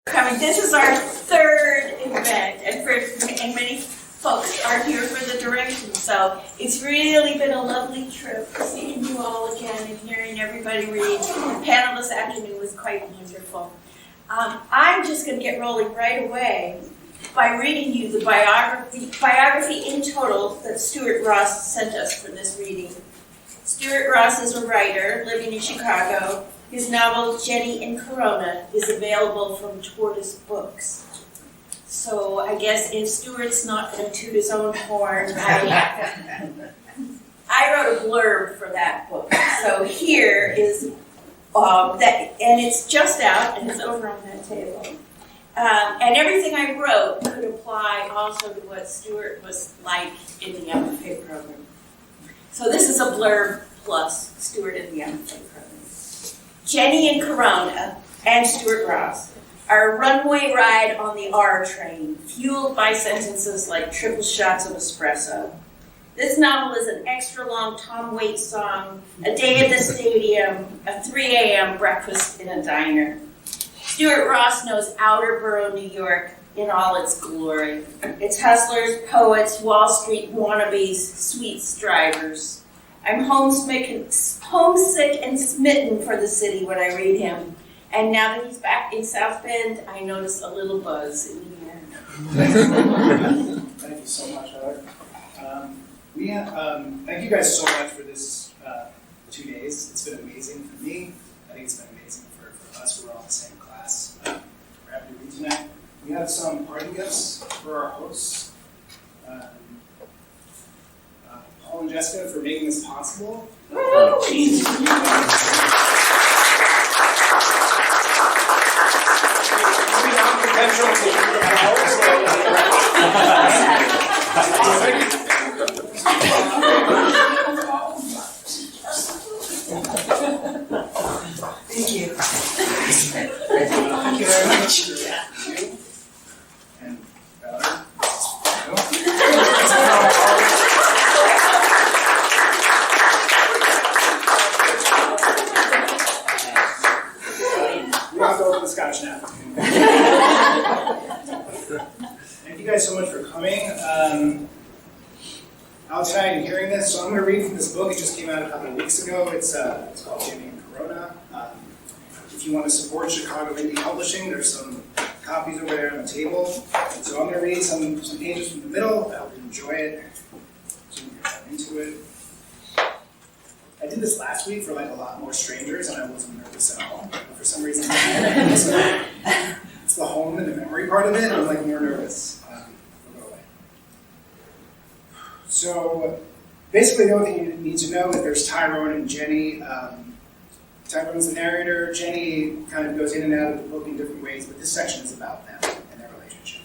This is our third event, and many folks are here for the direction, so it's really been a lovely trip seeing you all again and hearing everybody read. The panel this afternoon was quite wonderful. I'm just going to get rolling right away by reading you the biography in total that Stuart Ross sent us for this reading. Stuart Ross is a writer living in Chicago. His novel, Jenny in Corona, is available from Tortoise Books. So I guess if Stuart's not going to toot his own horn, I wrote a blurb for that book. So here is that, and it's just out, and it's over on that table. And everything I wrote could apply also to what Stuart was like in the MFA program. So this is a blurb plus Stuart in the MFA program. Jenny in Corona and Stuart Ross are a runway ride on the R train, fueled by sentences like triple shots of espresso. This novel is an extra-long Tom Waits song, a day at the stadium, a 3 a.m. breakfast in a diner. Stuart Ross knows outer borough New York in all its glory. Its hustlers, poets, Wall Street wannabes, sweet strivers. I'm homesick and smitten for the city when I read him. And now that he's back in South Bend, I notice a little buzz in the air. Thank you so much, Heather. Thank you guys so much for this 2 days. It's been amazing for me. I think it's been amazing for us. We're all in the same class. We're happy to read tonight. We have some party gifts for our hosts. Paul and Jessica for making this possible. Thank you. Thank you very much. And you have to open the scotch now. Thank you guys so much for coming. Out tonight and hearing this, so I'm going to read from this book. It just came out a couple of weeks ago. It's called Jenny in Corona. If you want to support Chicago Indie Publishing, there's some copies over there on the table. So I'm going to read some pages from the middle. I hope you enjoy it. So you can get into it. I did this last week for like a lot more strangers, and I wasn't nervous at all. But for some reason, it's the home and the memory part of it. I'm like more nervous. We'll go away. So basically, the only thing you need to know is there's Tyrone and Jenny. Tyrone's the narrator. Jenny kind of goes in and out of the book in different ways, but this section is about them and their relationship.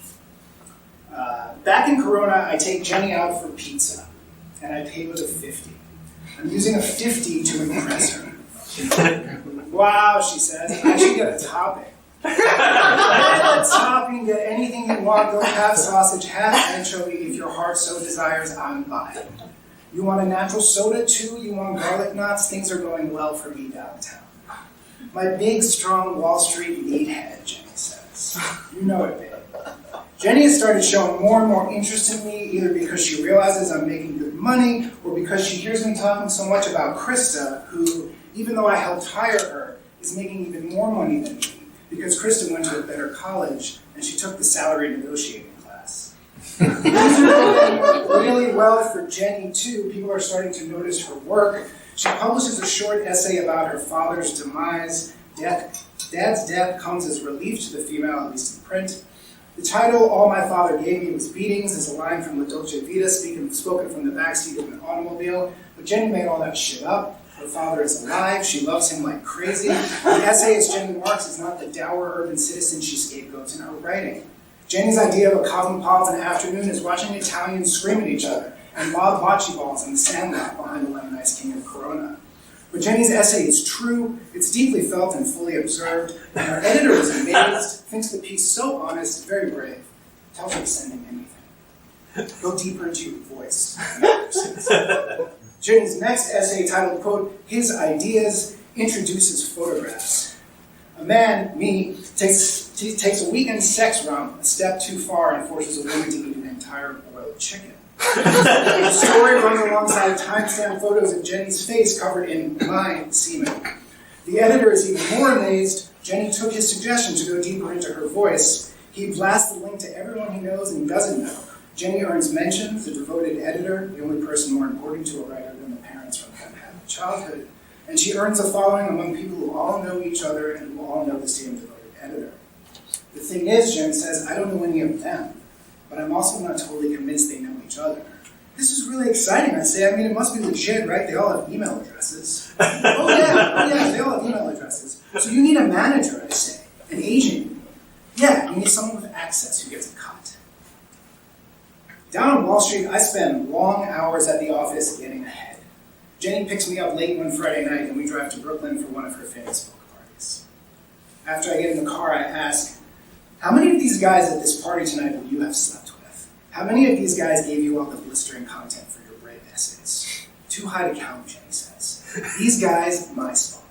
Back in Corona, I take Jenny out for pizza, and I pay with a 50. I'm using a 50 to impress her. Wow, she says, I should get a topping. Get a topping, get anything you want, go half sausage, half anchovy, if your heart so desires, I'm buying. You want a natural soda too? You want garlic knots? Things are going well for me downtown. My big, strong Wall Street meathead, Jenny says. You know it, babe. Jenny has started showing more and more interest in me, either because she realizes I'm making good money, or because she hears me talking so much about Krista, who, even though I helped hire her, is making even more money than me, because Krista went to a better college, and she took the salary negotiating class. Things are going really well for Jenny, too. People are starting to notice her work. She publishes a short essay about her father's demise. Dad's death comes as relief to the female, at least in print. The title, All My Father Gave Me Was Beatings, is a line from La Dolce Vita, spoken from the backseat of an automobile. But Jenny made all that shit up. Her father is alive. She loves him like crazy. The essay, as Jenny marks, is not the dour urban citizen she scapegoats in her writing. Jenny's idea of a cosmopolitan afternoon is watching Italians scream at each other and lob bocce balls in the sandlot behind the Lemon Ice King of Corona. But Jenny's essay is true, it's deeply felt and fully observed, and her editor is amazed, thinks the piece so honest, very brave, tells her to send him anything. Go deeper into your voice. Jenny's next essay, titled, quote, His Ideas, introduces photographs. A man, me, takes She takes a weekend sex romp a step too far and forces a woman to eat an entire boiled chicken. The story runs alongside timestamp photos of Jenny's face covered in my semen. The editor is even more amazed. Jenny took his suggestion to go deeper into her voice. He blasts the link to everyone he knows and doesn't know. Jenny earns mentions, the devoted editor, the only person more important to a writer than the parents from whom had childhood. And she earns a following among people who all know each other and who all know the same devoted editor. The thing is, Jenny says, I don't know any of them, but I'm also not totally convinced they know each other. This is really exciting, I say. I mean, it must be legit, right? They all have email addresses. Oh yeah, they all have email addresses. So you need a manager, I say. An agent. Yeah, you need someone with access who gets a cut. Down on Wall Street, I spend long hours at the office getting ahead. Jenny picks me up late one Friday night and we drive to Brooklyn for one of her famous book parties. After I get in the car, I ask, how many of these guys at this party tonight will you have slept with? How many of these guys gave you all the blistering content for your break essays? Too high to count, Jenny says. These guys, my spunk.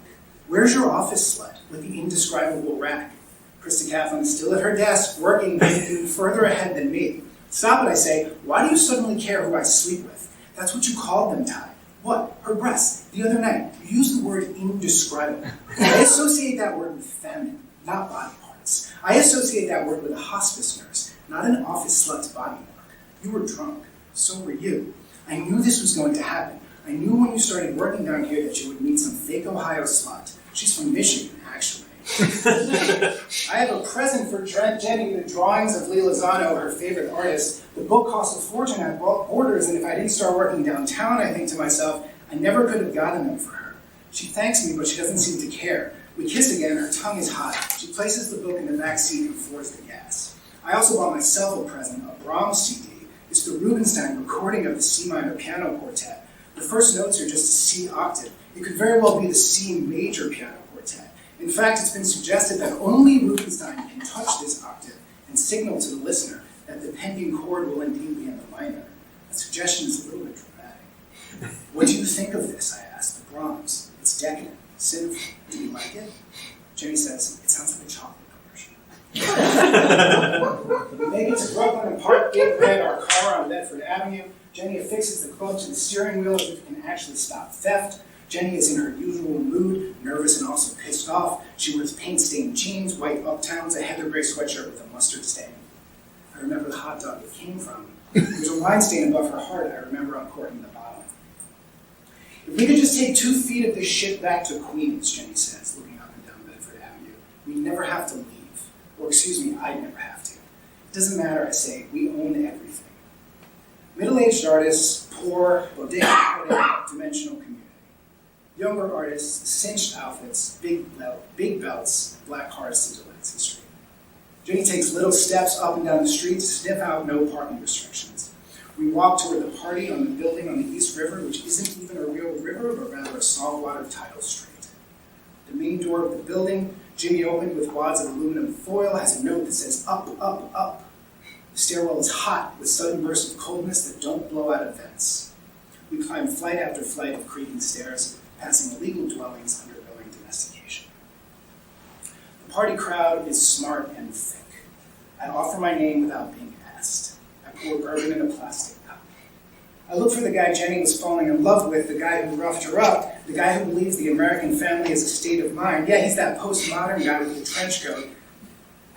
Where's your office slut with the indescribable rack? Krista Kaplan is still at her desk, working even further ahead than me. Stop it, I say. Why do you suddenly care who I sleep with? That's what you called them, Ty. What? Her breasts. The other night, you used the word indescribable. I associate that word with feminine, not body parts. I associate that word with a hospice nurse, not an office slut's body mark. You were drunk. So were you. I knew this was going to happen. I knew when you started working down here that you would meet some fake Ohio slut. She's from Michigan, actually. I have a present for Jenny, the drawings of Lee Lozano, her favorite artist. The book costs a fortune at Borders, and if I didn't start working downtown, I think to myself, I never could have gotten them for her. She thanks me, but she doesn't seem to care. We kiss again, her tongue is hot. She places the book in the back seat and floors the gas. I also bought myself a present, a Brahms CD. It's the Rubinstein recording of the C minor piano quartet. The first notes are just a C octave. It could very well be the C major piano quartet. In fact, it's been suggested that only Rubinstein can touch this octave and signal to the listener that the pending chord will indeed be in the minor. That suggestion is a little bit dramatic. What do you think of this, I asked. The Brahms. It's decadent. Sinful. Do you like it? Jenny says, it sounds like a chocolate commercial. We make it to Brooklyn and park Big Red, our car on Bedford Avenue. Jenny affixes the club to the steering wheel as if it can actually stop theft. Jenny is in her usual mood, nervous and also pissed off. She wears paint-stained jeans, white uptowns, a heather gray sweatshirt with a mustard stain. I remember the hot dog it came from. There's a wine stain above her heart. I remember uncorking the bottle. If we could just take 2 feet of this shit back to Queens, Jenny says, looking up and down Bedford Avenue, we'd never have to leave. Or excuse me, I'd never have to. It doesn't matter, I say. We own everything. Middle-aged artists, poor, dimensional community. Younger artists, cinched outfits, big belts, black cars to Delancey Street. Jenny takes little steps up and down the street to sniff out no parking restrictions. We walk toward the party on the building on the East River, which isn't even a real river, but rather a saltwater tidal strait. The main door of the building, Jimmy opened with wads of aluminum foil, has a note that says, up, up, up. The stairwell is hot, with sudden bursts of coldness that don't blow out of vents. We climb flight after flight of creaking stairs, passing illegal dwellings undergoing domestication. The party crowd is smart and thick. I offer my name without being asked. I pour bourbon in a plastic cup. I look for the guy Jenny was falling in love with, the guy who roughed her up, the guy who believes the American family is a state of mind. Yeah, he's that postmodern guy with the trench coat.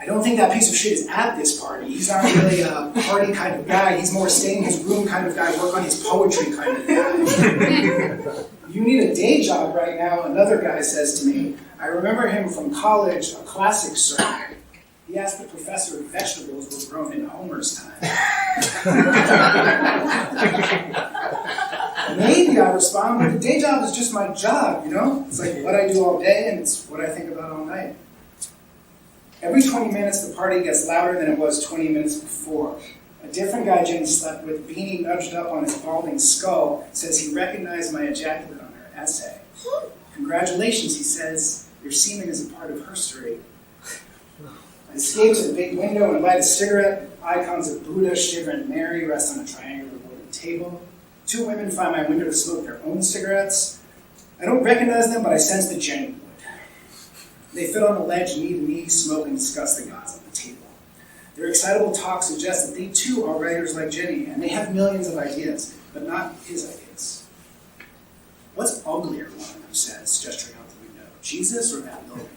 I don't think that piece of shit is at this party. He's not really a party kind of guy. He's more stay in his room kind of guy, work on his poetry kind of guy. You need a day job right now, another guy says to me. I remember him from college, a classic sermon. He asked the professor if vegetables were grown in Homer's time. Maybe I respond, but the day job is just my job, you know? It's like what I do all day, and it's what I think about all night. Every 20 minutes, the party gets louder than it was 20 minutes before. A different guy Jenny slept with, beanie nudged up on his balding skull, says he recognized my ejaculate on her essay. Congratulations, he says. Your semen is a part of her story. I escape to the big window and light a cigarette. Icons of Buddha, Shiva, and Mary rest on a triangular wooden table. 2 women find my window to smoke their own cigarettes. I don't recognize them, but I sense that Jenny would. They fit on a ledge, knee to knee, smoke and discuss the gods on the table. Their excitable talk suggests that they too are writers like Jenny, and they have millions of ideas, but not his ideas. What's uglier, one of them says, gesturing out the window, Jesus or that building?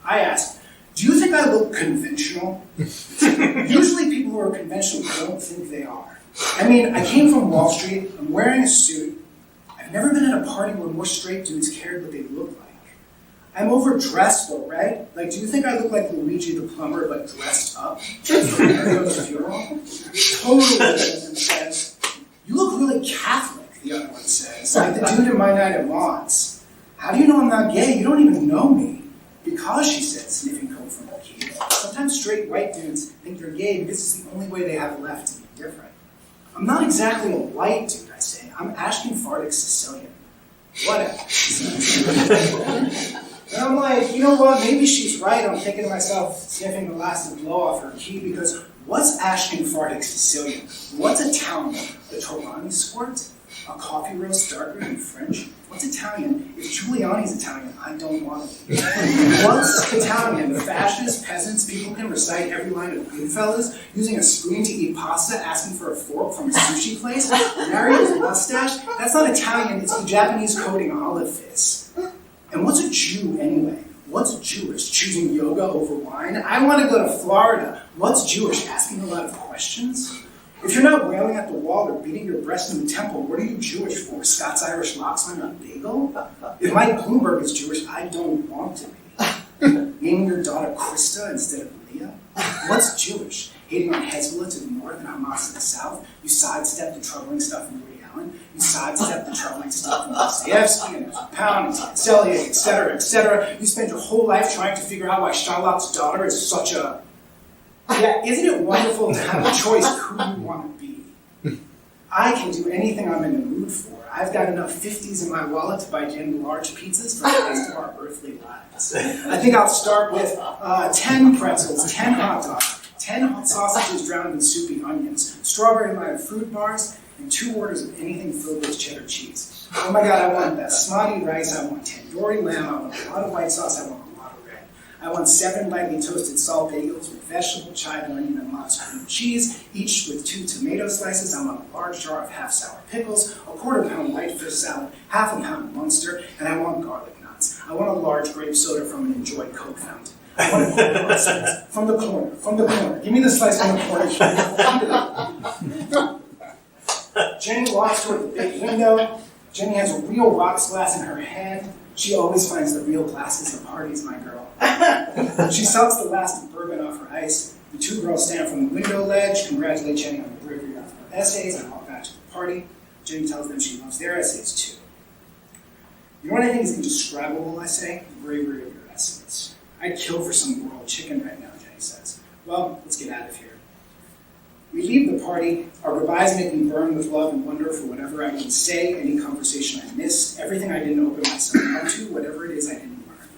I asked, do you think I look conventional? Usually people who are conventional don't think they are. I mean, I came from Wall Street, I'm wearing a suit. I've never been at a party where more straight dudes cared what they looked like. I'm overdressed though, right? Like, do you think I look like Luigi the plumber, but dressed up? Just for Mario's funeral? Totally, one of them says. You look really Catholic, the other one says. Like the dude in My Night at Maud's. How do you know I'm not gay? You don't even know me. Because, she said, sniffing coke from her key. Sometimes straight white dudes think they're gay because it's the only way they have left to be different. I'm not exactly a white dude, I say. I'm Ashkenfardic Sicilian. Whatever. And I'm like, you know what, maybe she's right. I'm thinking to myself, sniffing the last blow off her key, because what's Ashkenfardic Sicilian? What's Italian? The Torani squirt? A coffee roast darker than French? What's Italian? If Giuliani's Italian, I don't want to be. What's Italian? Fascists, peasants, people can recite every line of Goodfellas, using a spoon to eat pasta, asking for a fork from a sushi place, Marian's mustache? That's not Italian, it's the Japanese coding olive fizz. And what's a Jew anyway? What's Jewish? Choosing yoga over wine? I want to go to Florida. What's Jewish? Asking a lot of questions? If you're not wailing at the wall or beating your breast in the temple, what are you Jewish for? Scots-Irish lox on a bagel? If Mike Bloomberg is Jewish, I don't want to be. Naming your daughter Krista instead of Leah? What's Jewish? Hating on Hezbollah to the north and Hamas to the south? You sidestep the troubling stuff in Woody Allen? You sidestep the troubling stuff in Dostoevsky and Pound and Selye, etc., etc. You spend your whole life trying to figure out why Charlotte's daughter is such a... Yeah, isn't it wonderful to have a choice who you want to be? I can do anything I'm in the mood for. I've got enough 50s in my wallet to buy Jenny large pizzas for the rest of our earthly lives. I think I'll start with 10 pretzels, 10 hot dogs, 10 hot sausages drowned in soupy onions, strawberry lime fruit bars, and 2 orders of anything filled with cheddar cheese. Oh my God, I want basmati rice, I want tandoori lamb, I want a lot of white sauce, I want a lot of red. I want 7 lightly toasted salt bagels with vegetable, chive, onion, and lots of cream cheese, each with 2 tomato slices. I want a large jar of half-sour pickles, a quarter-pound white fish salad, half a pound Munster, and I want garlic knots. I want a large grape soda from an Enjoy Coke fountain. I want a corner slice from the corner. Give me the slice from the corner. Jenny walks toward the big window. Jenny has a real rocks glass in her hand. She always finds the real glasses at parties, my girl. She sucks the last bourbon off her ice. The 2 girls stand from the window ledge, congratulate Jenny on the bravery of her essays, and walk back to the party. Jenny tells them she loves their essays too. You know what I think is indescribable, I say? The bravery of your essays. I'd kill for some boiled chicken right now, Jenny says. Well, let's get out of here. We leave the party. Our goodbyes make me burn with love and wonder for whatever I can say, any conversation I missed, everything I didn't open myself up to, whatever it is I didn't learn.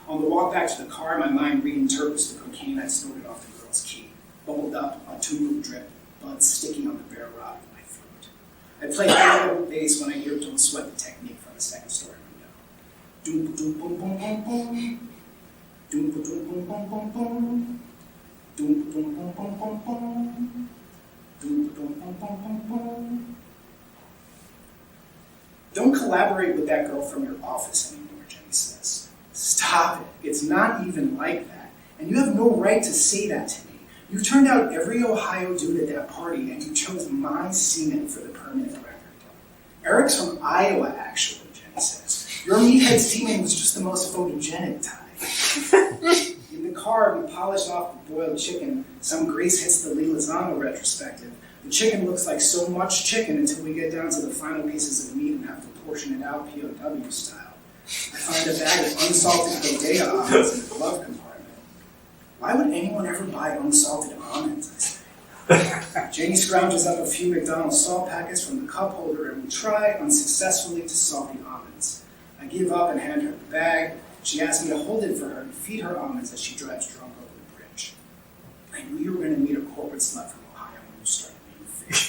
On the walk back to the car, my mind reinterprets the cocaine I snorted off the girl's key, bubbled up, autumnal drip, buds sticking on the bare rod of my throat. I play high-level bass when I hear Don't Sweat the Technique from the second-story window. Doom-ba-doom-boom-boom-boom. Doom-ba-doom-boom-boom-boom. Doom-ba-doom-boom-boom-boom. Doom-ba-doom-boom-boom-boom. Don't collaborate with that girl from your office anymore, Jenny says. Stop it. It's not even like that. And you have no right to say that to me. You turned out every Ohio dude at that party, and you chose my semen for the permanent record. Eric's from Iowa, actually, Jenny says. Your meathead semen was just the most photogenic type. In the car, we polished off the boiled chicken. Some grease hits the Lee Lozano retrospective. The chicken looks like so much chicken until we get down to the final pieces of meat and have to portion it out POW style. I find a bag of unsalted bodega almonds in the glove compartment. Why would anyone ever buy unsalted almonds, I say? Janie scrounges up a few McDonald's salt packets from the cup holder and we try unsuccessfully to salt the almonds. I give up and hand her the bag. She asks me to hold it for her and feed her almonds as she drives drunk over the bridge. I knew you were going to meet a corporate slut from Ohio when you started eating fish.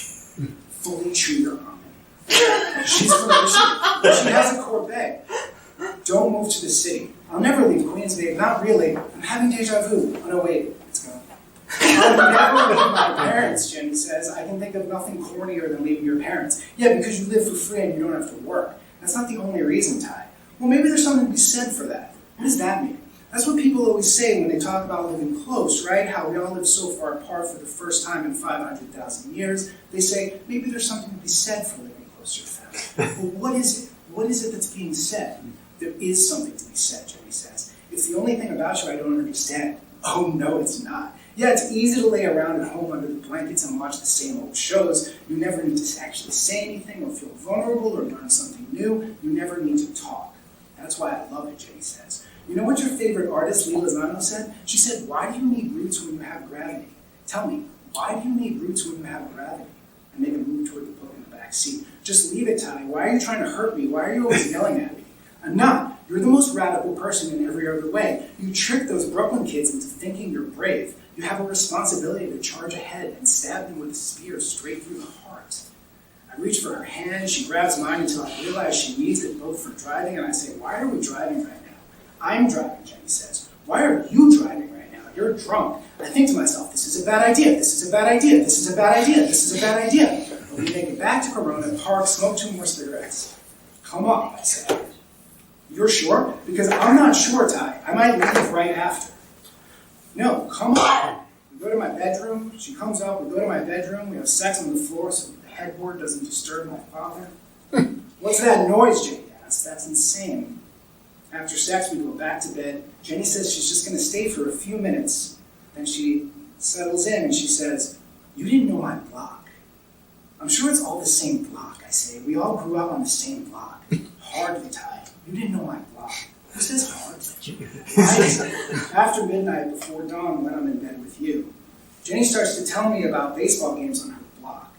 Fully chew your almond. She's from Michigan. She has a Corvette. Don't move to the city. I'll never babe, not really. I'm having deja vu. Oh no, wait, it's gone. I'll never leave my parents, Jenny says. I can think of nothing cornier than leaving your parents. Yeah, because you live for free and you don't have to work. That's not the only reason, Ty. Well, maybe there's something to be said for that. What does that mean? That's what people always say when they talk about living close, right? How we all live so far apart for the first time in 500,000 years. They say, maybe there's something to be said for living close to your family. But what is it? What is it that's being said? There is something to be said, Jenny says. It's the only thing about you I don't understand. Oh, no, it's not. Yeah, it's easy to lay around at home under the blankets and watch the same old shows. You never need to actually say anything or feel vulnerable or learn something new. You never need to talk. That's why I love it, Jenny says. You know what your favorite artist, Lee Lozano, said? She said, why do you need roots when you have gravity? Tell me, why do you need roots when you have gravity? And make a move toward the book in the back seat. Just leave it, Ty. Why are you trying to hurt me? Why are you always yelling at me? I'm not. You're the most radical person in every other way. You trick those Brooklyn kids into thinking you're brave. You have a responsibility to charge ahead and stab them with a spear straight through the heart. I reach for her hand. She grabs mine until I realize she needs it both for driving, and I say, why are we driving right now? I'm driving, Jenny says. Why are you driving right now? You're drunk. I think to myself, this is a bad idea. This is a bad idea. This is a bad idea. This is a bad idea. But we make it back to Corona, park, smoke 2 more cigarettes. Come on, I say. You're sure? Because I'm not sure, Ty. I might leave right after. No, come on. We go to my bedroom. She comes up. We go to my bedroom. We have sex on the floor so the headboard doesn't disturb my father. What's that noise, Jenny asks? That's insane. After sex, we go back to bed. Jenny says she's just going to stay for a few minutes. Then she settles in and she says, you didn't know my block. I'm sure it's all the same block, I say. We all grew up on the same block. Hardly, Ty. You didn't know my block. Who says hardly? I say, after midnight, before dawn, when I'm in bed with you. Jenny starts to tell me about baseball games on her block.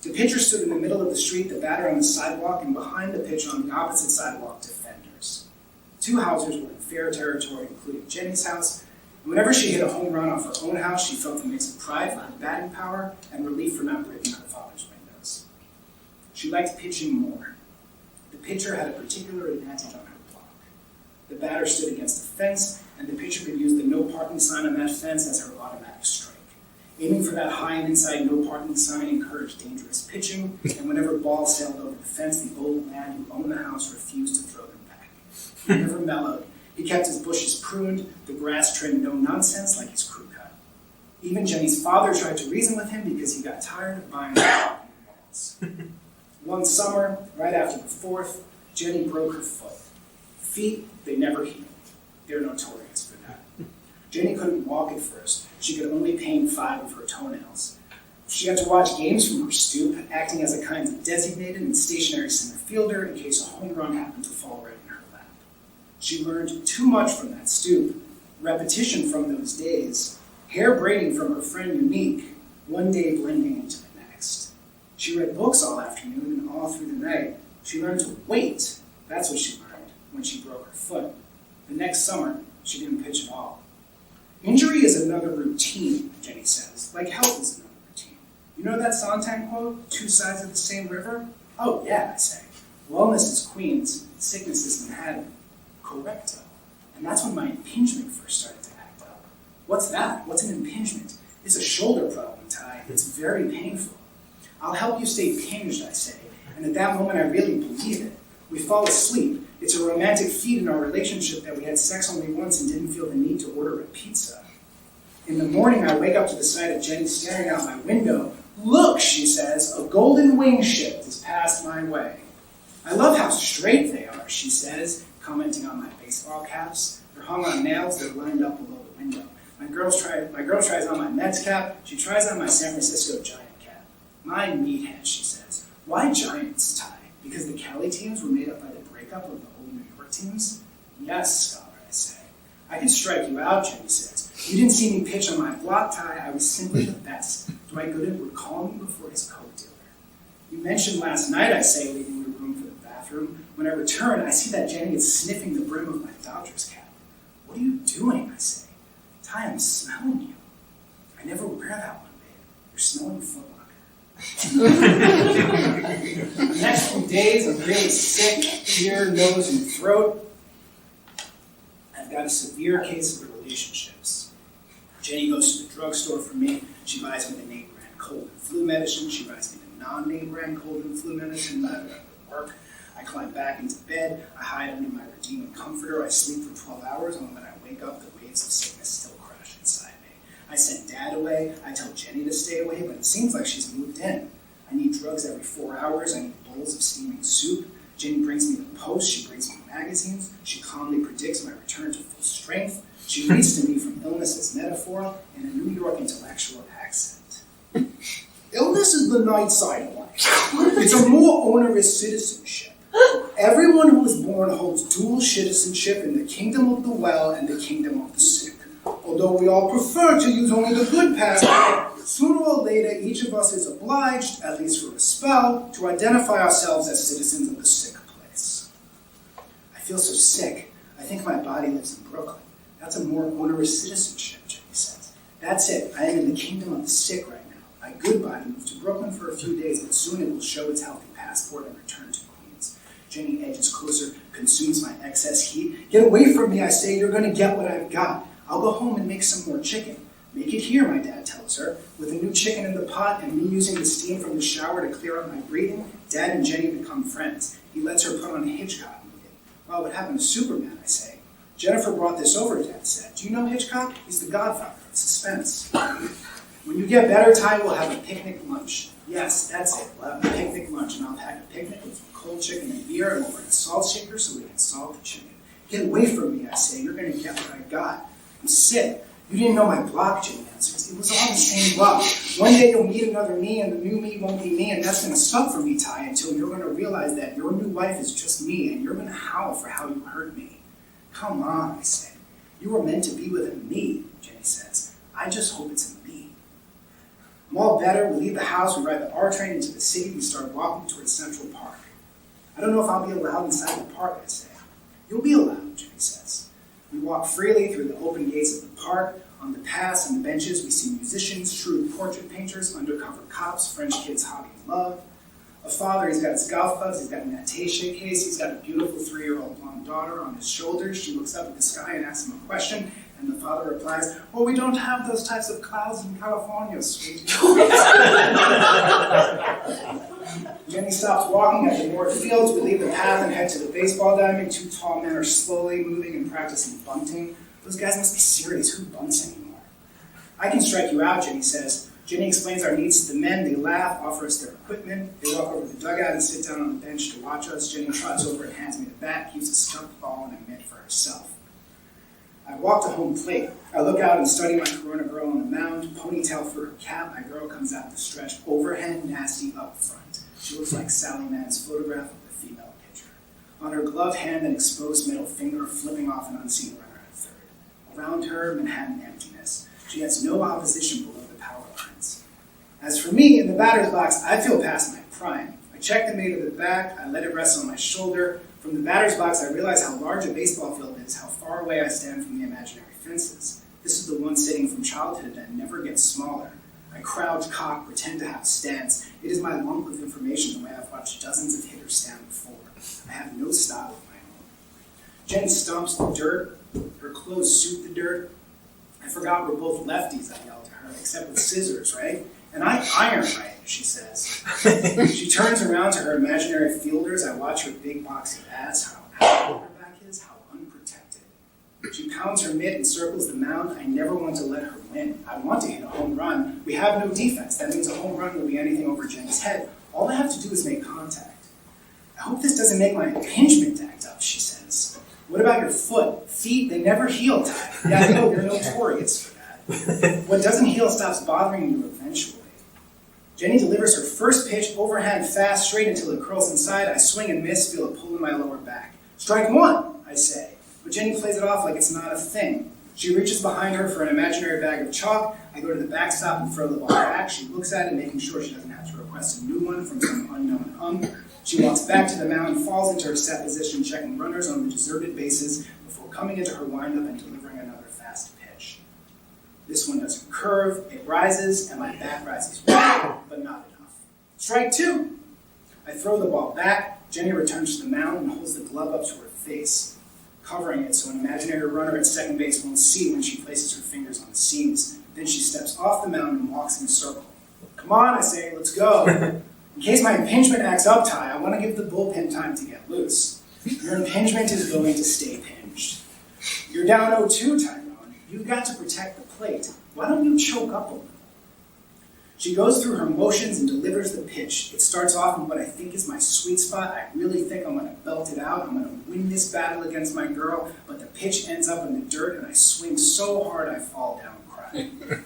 The pitcher stood in the middle of the street, the batter on the sidewalk, and behind the pitcher on the opposite sidewalk, defenders. 2 houses were in fair territory, including Jenny's house. And whenever she hit a home run off her own house, she felt a mix of pride for her batting power and relief for not breaking her father's windows. She liked pitching more. The pitcher had a particular advantage on her block. The batter stood against the fence, and the pitcher could use the no parking sign on that fence as her automatic strike. Aiming for that high and inside no parking sign encouraged dangerous pitching, and whenever balls sailed over the fence, the old man who owned the house refused to throw them back. He never mellowed. He kept his bushes pruned, the grass trimmed no nonsense like his crew cut. Even Jenny's father tried to reason with him because he got tired of buying balls. One summer, right after the 4th, Jenny broke her foot. Feet, they never heal. They're notorious for that. Jenny couldn't walk at first. She could only paint 5 of her toenails. She had to watch games from her stoop, acting as a kind of designated and stationary center fielder in case a home run happened to fall right in her lap. She learned too much from that stoop, repetition from those days, hair braiding from her friend Unique, one day blending into the next. She read books all afternoon and all through the night. She learned to wait. That's what she learned when she broke her foot. The next summer, she didn't pitch at all. Injury is another routine, Jenny says, like health is another routine. You know that Sondheim quote, 2 sides of the same river? Oh, yeah, I say. Wellness is Queens, sickness is Manhattan. Correcto. And that's when my impingement first started to act up. What's that? What's an impingement? It's a shoulder problem, Ty. It's very painful. I'll help you stay pinged, I say. And at that moment, I really believe it. We fall asleep. It's a romantic feat in our relationship that we had sex only once and didn't feel the need to order a pizza. In the morning, I wake up to the sight of Jenny staring out my window. Look, she says, a golden wing shift has passed my way. I love how straight they are, she says, commenting on my baseball caps. They're hung on nails that are lined up below the window. My girl tries on my Mets cap. She tries on my San Francisco Giant cap. My meathead, she says. Why Giants, Ty? Because the Cali teams were made up by the breakup of the old New York teams? Yes, scholar, I say. I could strike you out, Jenny says. You didn't see me pitch on my block, Ty. I was simply the best. Dwight Gooden would call me before his coke dealer. You mentioned last night, I say, leaving the room for the bathroom. When I return, I see that Jenny is sniffing the brim of my Dodgers cap. What are you doing, I say. Ty, I'm smelling you. I never wear that one, babe. You're smelling Foot Locker. The next few days, I'm really sick, ear, nose, and throat. And got a severe case of the relationships. Jenny goes to the drugstore for me. She buys me the name brand cold and flu medicine. She buys me the non-name brand cold and flu medicine. I go to work. I climb back into bed. I hide under my redeeming comforter. I sleep for 12 hours, and when I wake up, the waves of sickness still crash inside me. I send Dad away. I tell Jenny to stay away, but it seems like she's moved in. I need drugs every 4 hours. I need bowls of steaming soup. Jenny brings me the Post. She brings me magazines. She calmly predicts my return to full strength. She reads to me from illness as metaphor in a New York intellectual accent. Illness is the night side of life. It's a more onerous citizenship. Everyone who is born holds dual citizenship in the kingdom of the well and the kingdom of the sick. Although we all prefer to use only the good passport, sooner or later each of us is obliged, at least for a spell, to identify ourselves as citizens of the sick place. I feel so sick, I think my body lives in Brooklyn. That's a more onerous citizenship, Jenny says. That's it, I am in the kingdom of the sick right now. My good body moved to Brooklyn for a few days, but soon it will show its healthy passport and return to Queens. Jenny edges closer, consumes my excess heat. Get away from me, I say, you're going to get what I've got. I'll go home and make some more chicken. Make it here, my dad tells her. With a new chicken in the pot and me using the steam from the shower to clear up my breathing, Dad and Jenny become friends. He lets her put on a Hitchcock movie. Well, what happened to Superman, I say. Jennifer brought this over, Dad said. Do you know Hitchcock? He's the godfather of suspense. When you get better, Ty, we'll have a picnic lunch. Yes, that's it. We'll have a picnic lunch, and I'll pack a picnic with some cold chicken and beer, and we'll bring a salt shaker so we can salt the chicken. Get away from me, I say. You're going to get what I got. I'm sick. You didn't know my block, Jenny answers. It was all the same block. One day you'll meet another me, and the new me won't be me, and that's going to suck for me, Ty, until you're going to realize that your new life is just me, and you're going to howl for how you hurt me. Come on, I say. You were meant to be with a me, Jenny says. I just hope it's a me. I'm all better. We leave the house. We ride the R train into the city. We start walking towards Central Park. I don't know if I'll be allowed inside the park, I say. You'll be allowed, Jenny says. We walk freely through the open gates of the park. On the paths and the benches, we see musicians, shrewd portrait painters, undercover cops, French kids hogging love. A father, he's got his golf clubs, he's got an attaché case, he's got a beautiful 3-year-old blonde daughter on his shoulders. She looks up at the sky and asks him a question, and the father replies, well, we don't have those types of clouds in California, sweetie. Jenny stops walking at the North Fields. We leave the path and head to the baseball diamond. 2 tall men are slowly moving and practicing bunting. Those guys must be serious. Who bunts anymore? I can strike you out, Jenny says. Jenny explains our needs to the men. They laugh, offer us their equipment. They walk over to the dugout and sit down on the bench to watch us. Jenny trots over and hands me the bat, keeps a stuffed ball and a mitt for herself. I walk to home plate. I look out and study my Corona girl on the mound. Ponytail for her cap. My girl comes out the stretch, overhand, nasty up front. She looks like Sally Mann's photograph of the female pitcher. On her gloved hand, an exposed middle finger flipping off an unseen runner at third. Around her, Manhattan emptiness. She has no opposition below the power lines. As for me, in the batter's box, I feel past my prime. I check the mate of the bat. I let it rest on my shoulder. From the batter's box, I realize how large a baseball field is, how far away I stand from the imaginary fences. This is the one sitting from childhood that never gets smaller. I crouch, cock, pretend to have a stance. It is my lump of information the way I've watched dozens of hitters stand before. I have no style of my own. Jenny stomps the dirt. Her clothes suit the dirt. I forgot we're both lefties, I yelled to her, except with scissors, right? And I iron right, she says. She turns around to her imaginary fielders. I watch her big boxy ass, how out her back is, how unprotected. She pounds her mitt and circles the mound. I never want to let her win. I want to hit a home run. We have no defense. That means a home run will be anything over Jenny's head. All I have to do is make contact. I hope this doesn't make my impingement act up, she says. What about your foot? Feet, they never heal, Ty. Yeah, I know, you're notorious for that. What doesn't heal stops bothering you eventually. Jenny delivers her first pitch, overhand fast, straight until it curls inside. I swing and miss, feel a pull in my lower back. Strike one, I say. But Jenny plays it off like it's not a thing. She reaches behind her for an imaginary bag of chalk. I go to the backstop and throw the ball back. She looks at it, making sure she doesn't have to request a new one from some unknown ump. She walks back to the mound, falls into her set position, checking runners on the deserted bases before coming into her windup and delivering another fast pitch. This one doesn't curve, it rises, and my bat rises well, but not enough. Strike two! I throw the ball back. Jenny returns to the mound and holds the glove up to her face. covering it so an imaginary runner at second base won't see when she places her fingers on the seams. Then she steps off the mound and walks in a circle. Come on, I say, let's go. In case my impingement acts up, Ty, I want to give the bullpen time to get loose. Your impingement is going to stay pinged. You're down 0-2, Tyrone. You've got to protect the plate. Why don't you choke up a little? She goes through her motions and delivers the pitch. It starts off in what I think is my sweet spot. I really think I'm going to belt it out. I'm going to win this battle against my girl, but the pitch ends up in the dirt and I swing so hard I fall down crying.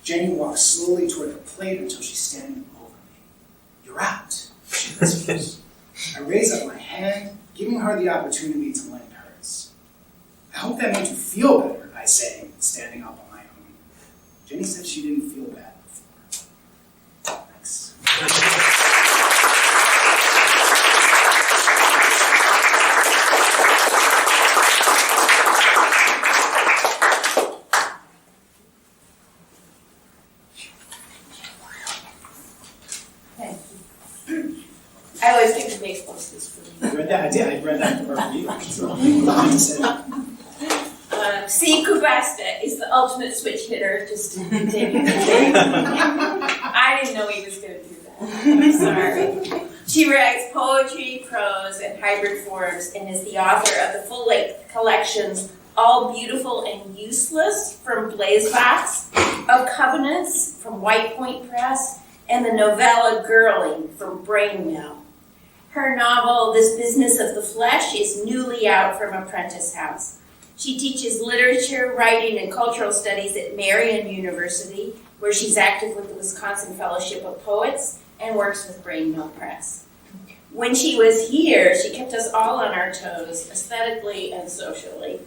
Jenny walks slowly toward the plate until she's standing over me. You're out, she whispers. I raise up my hand, giving her the opportunity to lend hers. I hope that made you feel better, I say, standing up on my own. Jenny said she didn't feel bad. Thanks. I always think the baseball is for me. I read that. I did. I read that for you. See, Kubasta is the ultimate switch hitter, just to continue the game. I didn't know he was going to do that. I'm sorry. She writes poetry, prose, and hybrid forms, and is the author of the full-length collections All Beautiful and Useless from BlazeVOX, of Covenants from Whitepoint Press, and the novella Girling from Brainmail. Her novel, This Business of the Flesh, is newly out from Apprentice House. She teaches literature, writing, and cultural studies at Marian University, where she's active with the Wisconsin Fellowship of Poets and works with Brainmail Press. When she was here, she kept us all on our toes, aesthetically and socially.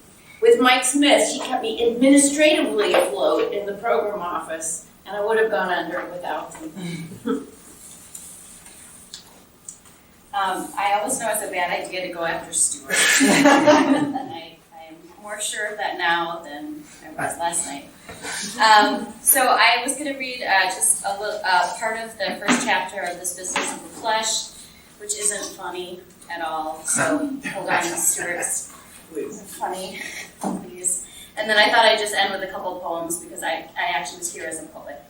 With Mike Smith, she kept me administratively afloat in the program office, and I would have gone under without them. I always know it's a bad idea to go after Stuart. And I am more sure of that now than I was last night. So I was going to read just a little part of the first chapter of This Business of the Flesh, which isn't funny at all. So hold on, Stuart. Please. Funny, please. And then I thought I'd just end with a couple of poems because I actually was here as a poet.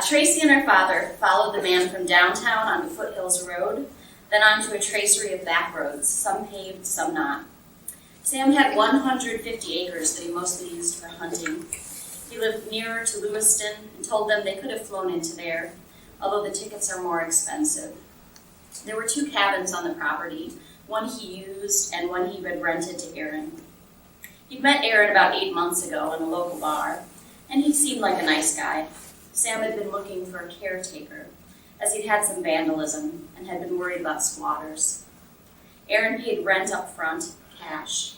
Tracy and her father followed the man from downtown onto Foothills Road, then onto a tracery of back roads, some paved, some not. Sam had 150 acres that he mostly used for hunting. He lived nearer to Lewiston and told them they could have flown into there, although the tickets are more expensive. There were 2 cabins on the property, one he used and one he had rented to Aaron. He'd met Aaron about 8 months ago in a local bar, and he seemed like a nice guy. Sam had been looking for a caretaker, as he'd had some vandalism and had been worried about squatters. Aaron paid rent up front, cash,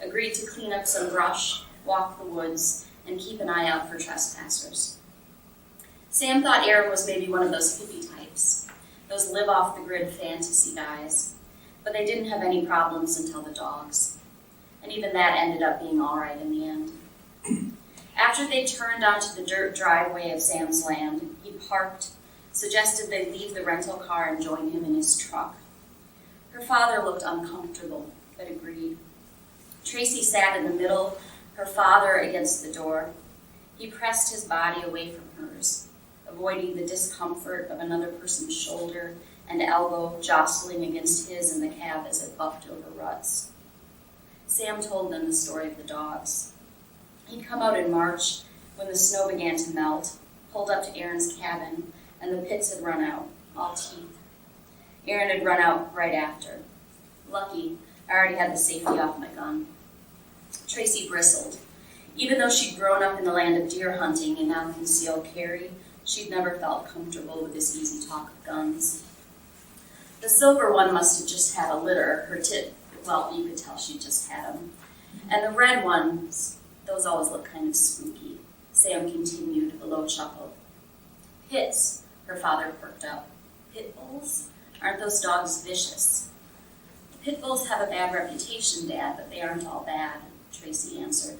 agreed to clean up some brush, walk the woods, and keep an eye out for trespassers. Sam thought Aaron was maybe one of those hippie types, those live-off-the-grid fantasy guys, but they didn't have any problems until the dogs. And even that ended up being all right in the end. After they turned onto the dirt driveway of Sam's land, he parked, suggested they leave the rental car and join him in his truck. Her father looked uncomfortable, but agreed. Tracy sat in the middle, her father against the door. He pressed his body away from hers, avoiding the discomfort of another person's shoulder and elbow jostling against his in the cab as it buffed over ruts. Sam told them the story of the dogs. He'd come out in March when the snow began to melt, pulled up to Aaron's cabin, and the pits had run out, all teeth. Aaron had run out right after. Lucky, I already had the safety off my gun. Tracy bristled. Even though she'd grown up in the land of deer hunting and now concealed carry, she'd never felt comfortable with this easy talk of guns. The silver one must have just had a litter. Well, you could tell she just had them. And the red ones, those always look kind of spooky. Sam continued, a low chuckle. Pits, her father perked up. Pit bulls? Aren't those dogs vicious? Pit bulls have a bad reputation, Dad, but they aren't all bad, Tracy answered,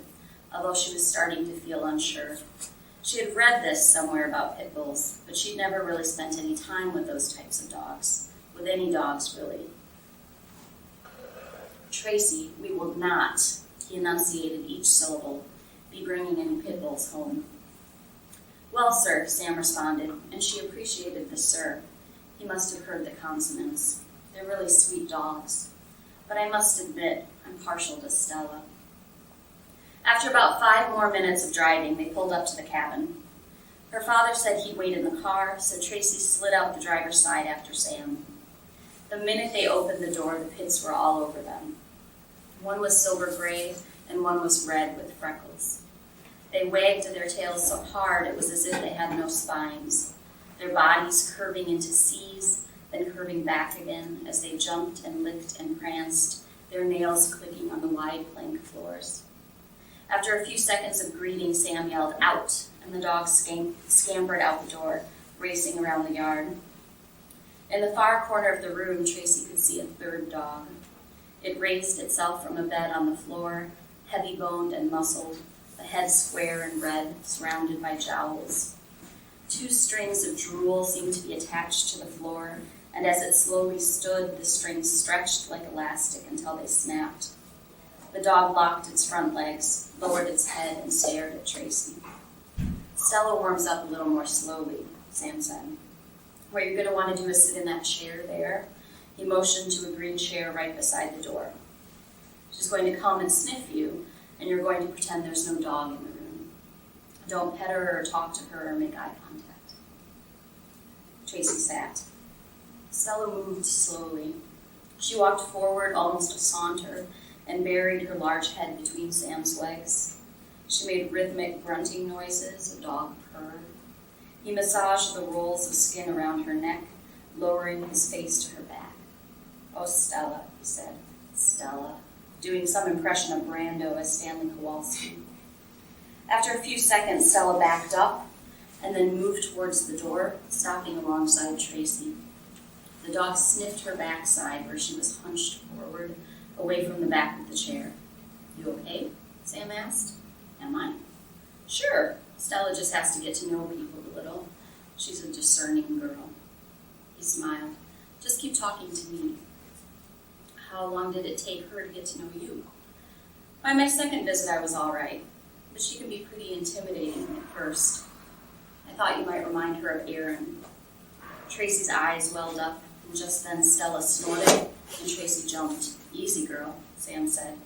although she was starting to feel unsure. She had read this somewhere about pit bulls, but she'd never really spent any time with those types of dogs, with any dogs really. Tracy, we will not, he enunciated each syllable, be bringing any pit bulls home. Well, sir, Sam responded, and she appreciated the sir. He must have heard the consonants. They're really sweet dogs. But I must admit, I'm partial to Stella. After about 5 more minutes of driving, they pulled up to the cabin. Her father said he'd wait in the car, so Tracy slid out the driver's side after Sam. The minute they opened the door, the pits were all over them. One was silver gray, and one was red with freckles. They wagged their tails so hard it was as if they had no spines, their bodies curving into C's, then curving back again as they jumped and licked and pranced, their nails clicking on the wide plank floors. After a few seconds of greeting, Sam yelled, "Out!" and the dogs scampered out the door, racing around the yard. In the far corner of the room, Tracy could see a third dog. It raised itself from a bed on the floor, heavy-boned and muscled, the head square and red, surrounded by jowls. 2 strings of drool seemed to be attached to the floor, and as it slowly stood, the strings stretched like elastic until they snapped. The dog locked its front legs, lowered its head, and stared at Tracy. Stella warms up a little more slowly, Sam said. What you're going to want to do is sit in that chair there. He motioned to a green chair right beside the door. She's going to come and sniff you, and you're going to pretend there's no dog in the room. Don't pet her or talk to her or make eye contact. Tracy sat. Stella moved slowly. She walked forward, almost a saunter, and buried her large head between Sam's legs. She made rhythmic grunting noises, a dog purred. He massaged the rolls of skin around her neck, lowering his face to her back. "Oh, Stella," he said. "Stella," doing some impression of Brando as Stanley Kowalski. After a few seconds, Stella backed up and then moved towards the door, stopping alongside Tracy. The dog sniffed her backside where she was hunched forward, away from the back of the chair. "You okay?" Sam asked. "Am I?" "Sure. Stella just has to get to know people a little. She's a discerning girl." He smiled. "Just keep talking to me." "How long did it take her to get to know you?" "By my second visit, I was all right, but she can be pretty intimidating at first. I thought you might remind her of Aaron." Tracy's eyes welled up, and just then Stella snorted, and Tracy jumped. "Easy, girl," Sam said,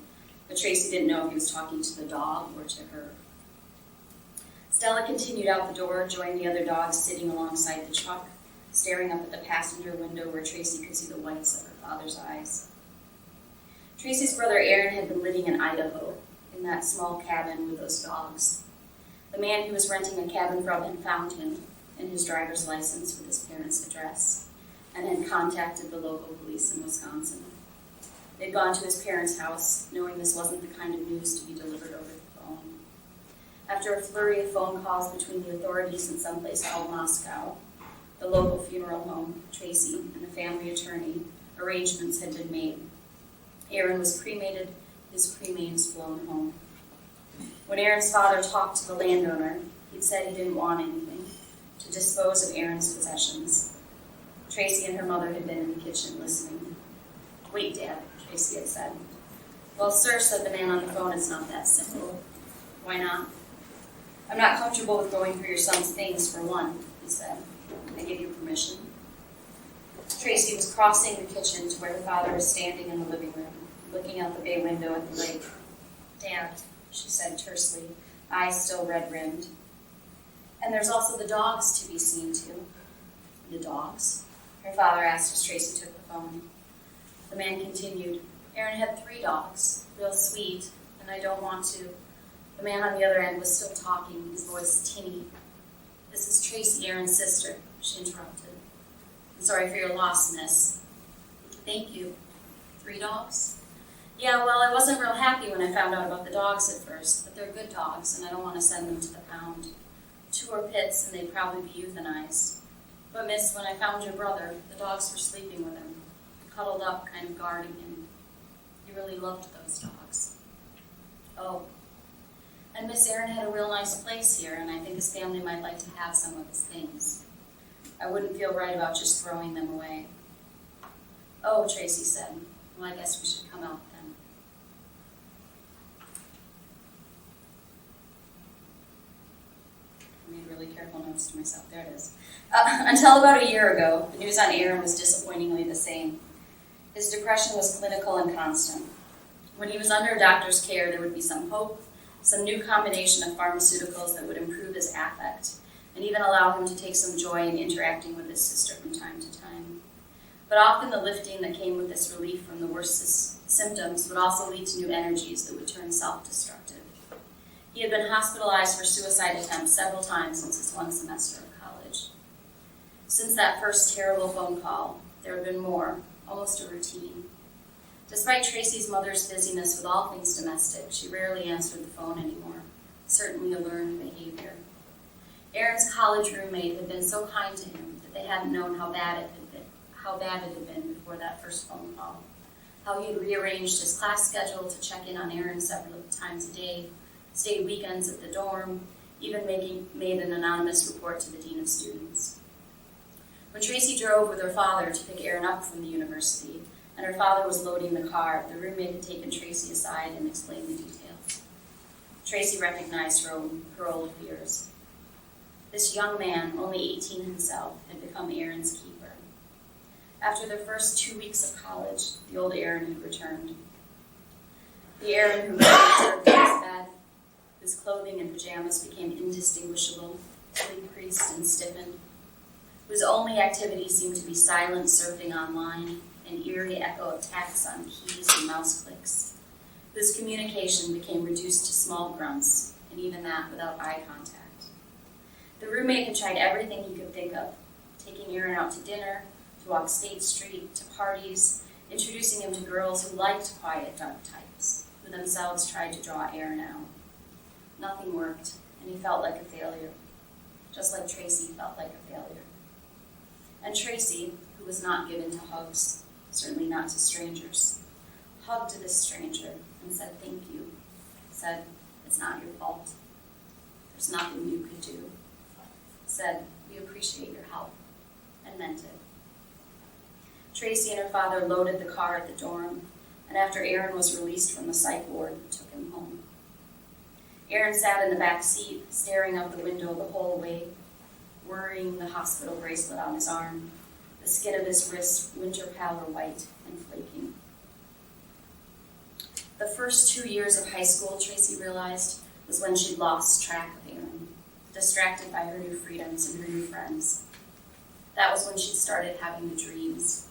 but Tracy didn't know if he was talking to the dog or to her. Stella continued out the door, joined the other dogs sitting alongside the truck, staring up at the passenger window where Tracy could see the whites of her father's eyes. Tracy's brother Aaron had been living in Idaho, in that small cabin with those dogs. The man who was renting a cabin from him found him and his driver's license with his parents' address, and had contacted the local police in Wisconsin. They'd gone to his parents' house, knowing this wasn't the kind of news to be delivered over the phone. After a flurry of phone calls between the authorities and someplace called Moscow, the local funeral home, Tracy, and the family attorney, arrangements had been made. Aaron was cremated, his cremains flown home. When Aaron's father talked to the landowner, he'd said he didn't want anything, to dispose of Aaron's possessions. Tracy and her mother had been in the kitchen listening. "Wait, Dad," Tracy had said. "Well, sir," said the man on the phone, "it's not that simple." "Why not?" "I'm not comfortable with going through your son's things, for one," he said. "I give you permission." Tracy was crossing the kitchen to where her father was standing in the living room, looking out the bay window at the lake. "Dad," she said tersely, eyes still red-rimmed. "And there's also the dogs to be seen to." "The dogs?" her father asked as Tracy took the phone. The man continued, "Aaron had 3 dogs, real sweet, and I don't want to." The man on the other end was still talking, his voice tinny. "This is Tracy, Aaron's sister," she interrupted. "I'm sorry for your loss, miss." "Thank you." 3 dogs? "Yeah, well, I wasn't real happy when I found out about the dogs at first, but they're good dogs, and I don't want to send them to the pound. 2 are pits, and they'd probably be euthanized. But, miss, when I found your brother, the dogs were sleeping with him, cuddled up, kind of guarding him. He really loved those dogs." "Oh." And Miss Erin had a real nice place here, and I think his family might like to have some of his things. I wouldn't feel right about just throwing them away. Oh, Tracy said. Well, I guess we should come out then. I made really careful notes to myself. There it is. Until about a year ago, the news on Aaron was disappointingly the same. His depression was clinical and constant. When he was under a doctor's care, there would be some hope, some new combination of pharmaceuticals that would improve his affect, and even allow him to take some joy in interacting with his sister from time to time. But often the lifting that came with this relief from the worst symptoms would also lead to new energies that would turn self-destructive. He had been hospitalized for suicide attempts several times since his one semester of college. Since that first terrible phone call, there had been more, almost a routine. Despite Tracy's mother's busyness with all things domestic, she rarely answered the phone anymore, certainly a learned behavior. Aaron's college roommate had been so kind to him that they hadn't known how bad it had been before that first phone call, how he had rearranged his class schedule to check in on Aaron several times a day, stayed weekends at the dorm, even made an anonymous report to the dean of students. When Tracy drove with her father to pick Aaron up from the university, and her father was loading the car, the roommate had taken Tracy aside and explained the details. Tracy recognized her old fears. This young man, only 18 himself, had become Aaron's keeper. After the first 2 weeks of college, the old Aaron had returned. The Aaron who served in his bed, whose clothing and pajamas became indistinguishable, creased and stiffened, whose only activity seemed to be silent surfing online, an eerie echo of taps on keys and mouse clicks, whose communication became reduced to small grunts, and even that without eye contact. The roommate had tried everything he could think of, taking Aaron out to dinner, to walk State Street, to parties, introducing him to girls who liked quiet, dark types, who themselves tried to draw Aaron out. Nothing worked, and he felt like a failure, just like Tracy felt like a failure. And Tracy, who was not given to hugs, certainly not to strangers, hugged this stranger and said, "Thank you," said, "It's not your fault. There's nothing you could do," said, "We appreciate your help," and meant it. Tracy and her father loaded the car at the dorm, and after Aaron was released from the psych ward, took him home. Aaron sat in the back seat, staring out the window the whole way, worrying the hospital bracelet on his arm, the skin of his wrist winter pallor white and flaking. The first 2 years of high school, Tracy realized, was when she'd lost track of Aaron, distracted by her new freedoms and her new friends. That was when she'd started having the dreams,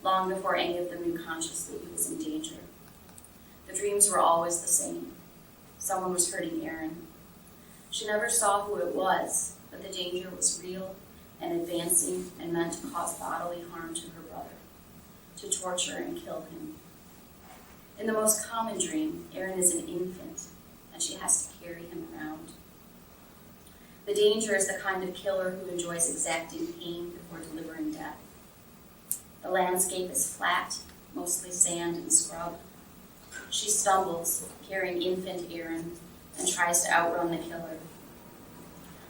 long before any of them knew consciously he was in danger. The dreams were always the same. Someone was hurting Aaron. She never saw who it was, but the danger was real and advancing and meant to cause bodily harm to her brother, to torture and kill him. In the most common dream, Aaron is an infant, and she has to carry him around. The danger is the kind of killer who enjoys exacting pain before delivering death. The landscape is flat, mostly sand and scrub. She stumbles, carrying infant Aaron, and tries to outrun the killer.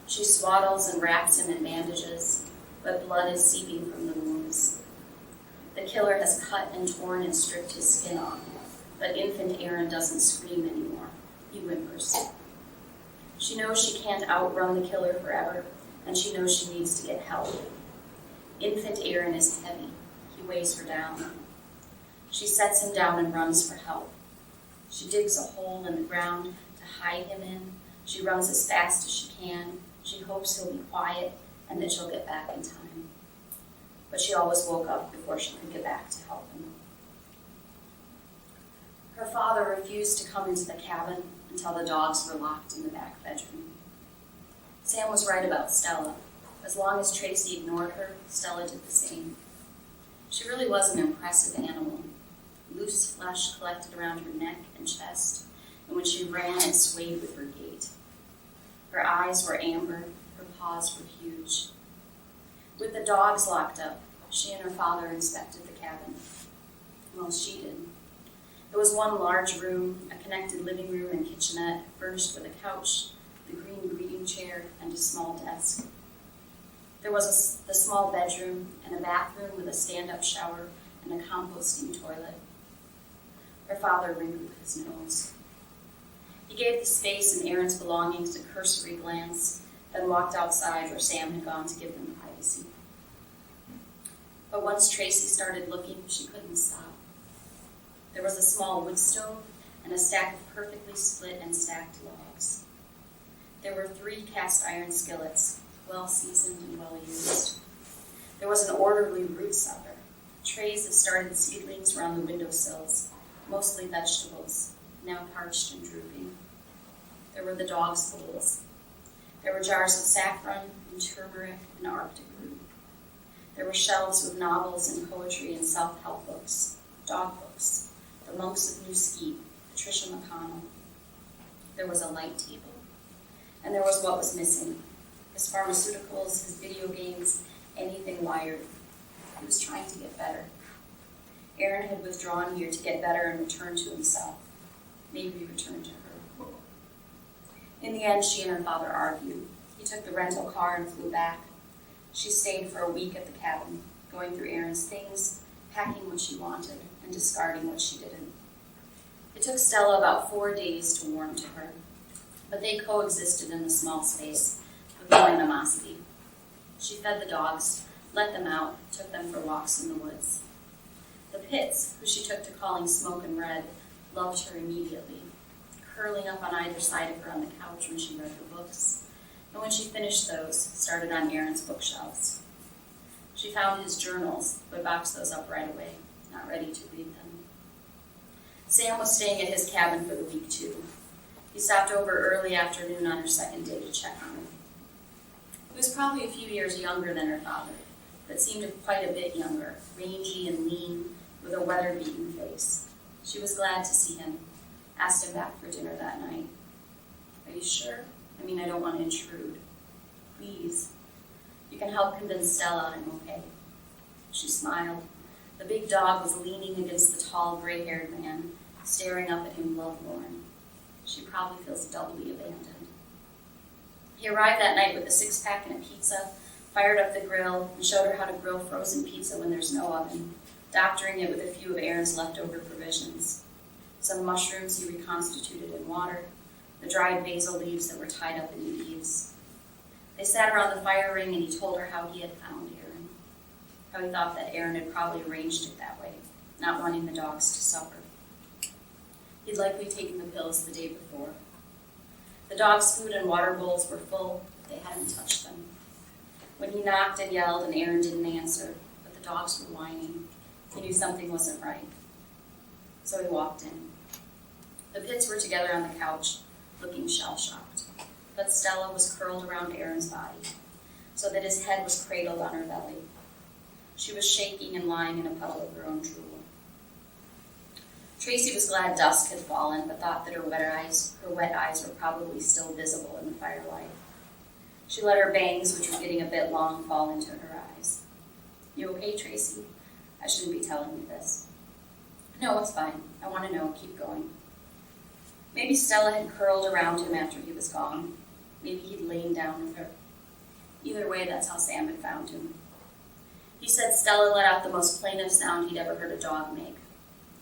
She swaddles and wraps him in bandages, but blood is seeping from the wounds. The killer has cut and torn and stripped his skin off, but infant Aaron doesn't scream anymore. He whimpers. She knows she can't outrun the killer forever, and she knows she needs to get help. Infant Aaron is heavy. He weighs her down. She sets him down and runs for help. She digs a hole in the ground to hide him in. She runs as fast as she can. She hopes he'll be quiet and that she'll get back in time. But she always woke up before she could get back to help him. Her father refused to come into the cabin until the dogs were locked in the back bedroom. Sam was right about Stella. As long as Tracy ignored her, Stella did the same. She really was an impressive animal. Loose flesh collected around her neck and chest, and when she ran, it swayed with her gait. Her eyes were amber, her paws were huge. With the dogs locked up, she and her father inspected the cabin. Well, she did. It was was one large room, a connected living room and kitchenette, furnished with a couch, the green reading chair, and a small desk. There was the small bedroom and a bathroom with a stand-up shower and a composting toilet. Her father wrinkled his nose. He gave the space and Aaron's belongings a cursory glance, then walked outside where Sam had gone to give them privacy. But once Tracy started looking, she couldn't stop. There was a small wood stove and a stack of perfectly split and stacked logs. There were 3 cast iron skillets, well seasoned and well used. There was an orderly root cellar, trays of started seedlings around the windowsills, mostly vegetables, now parched and drooping. There were the dogs' bowls. There were jars of saffron and turmeric and Arctic root. There were shelves with novels and poetry and self-help books, dog books, The Monks of New Skeet, Patricia McConnell. There was a light table. And there was what was missing: his pharmaceuticals, his video games, anything wired. He was trying to get better. Aaron had withdrawn here to get better and return to himself. Maybe return to her. In the end, she and her father argued. He took the rental car and flew back. She stayed for a week at the cabin, going through Aaron's things, packing what she wanted, and discarding what she didn't. It took Stella about 4 days to warm to her, but they coexisted in the small space with no animosity. She fed the dogs, let them out, took them for walks in the woods. The Pitts, who she took to calling Smoke and Red, loved her immediately, curling up on either side of her on the couch when she read her books, and when she finished those, started on Aaron's bookshelves. She found his journals, but boxed those up right away, not ready to read them. Sam was staying at his cabin for the week, too. He stopped over early afternoon on her second day to check on her. He was probably a few years younger than her father, but seemed quite a bit younger, rangy and lean, with a weather-beaten face. She was glad to see him, asked him back for dinner that night. "Are you sure? I don't want to intrude. Please. You can help convince Stella I'm okay." She smiled. The big dog was leaning against the tall, gray-haired man, staring up at him lovelorn. She probably feels doubly abandoned. He arrived that night with a 6-pack and a pizza, fired up the grill, and showed her how to grill frozen pizza when there's no oven, doctoring it with a few of Aaron's leftover provisions. Some mushrooms he reconstituted in water, the dried basil leaves that were tied up in leaves. They sat around the fire ring and he told her how he had found Aaron, how he thought that Aaron had probably arranged it that way, not wanting the dogs to suffer. He'd likely taken the pills the day before. The dogs' food and water bowls were full, but they hadn't touched them. When he knocked and yelled and Aaron didn't answer, but the dogs were whining, he knew something wasn't right. So he walked in. The Pitts were together on the couch, looking shell-shocked, but Stella was curled around Aaron's body, so that his head was cradled on her belly. She was shaking and lying in a puddle of her own drool. Tracy was glad dusk had fallen, but thought that her wet eyes were probably still visible in the firelight. She let her bangs, which were getting a bit long, fall into her eyes. "You okay, Tracy? I shouldn't be telling you this." "No, it's fine. I want to know. Keep going." Maybe Stella had curled around him after he was gone. Maybe he'd lain down with her. Either way, that's how Sam had found him. He said Stella let out the most plaintive sound he'd ever heard a dog make.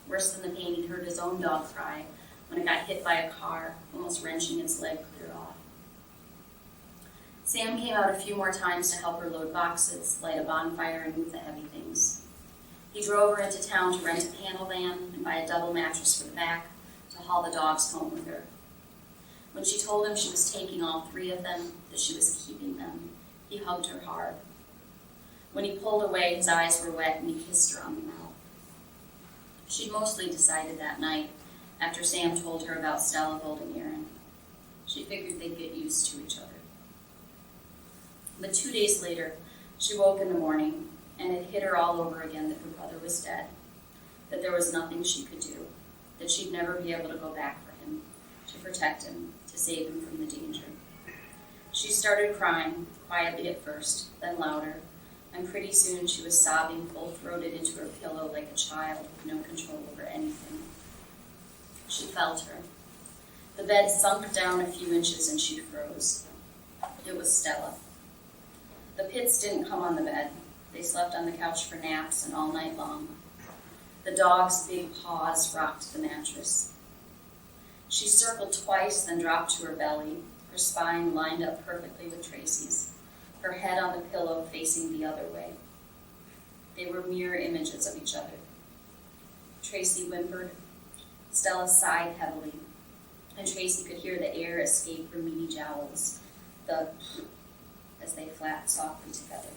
Worse than the pain he'd heard his own dog cry when it got hit by a car, almost wrenching its leg clear off. Sam came out a few more times to help her load boxes, light a bonfire, and move the heavy things. He drove her into town to rent a panel van and buy a double mattress for the back to haul the dogs home with her. When she told him she was taking all 3 of them, that she was keeping them, he hugged her hard. When he pulled away, his eyes were wet and he kissed her on the mouth. She'd mostly decided that night, after Sam told her about Stella holding Aaron. She figured they'd get used to each other. But 2 days later, she woke in the morning, and it hit her all over again that her brother was dead, that there was nothing she could do, that she'd never be able to go back for him, to protect him, to save him from the danger. She started crying, quietly at first, then louder, and pretty soon she was sobbing full-throated into her pillow like a child with no control over anything. She felt her. The bed sunk down a few inches and she froze. It was Stella. The Pitts didn't come on the bed. They slept on the couch for naps and all night long. The dog's big paws rocked the mattress. She circled twice, then dropped to her belly, her spine lined up perfectly with Tracy's, her head on the pillow facing the other way. They were mirror images of each other. Tracy whimpered. Stella sighed heavily, and Tracy could hear the air escape her meaty jowls, as they flapped softly together.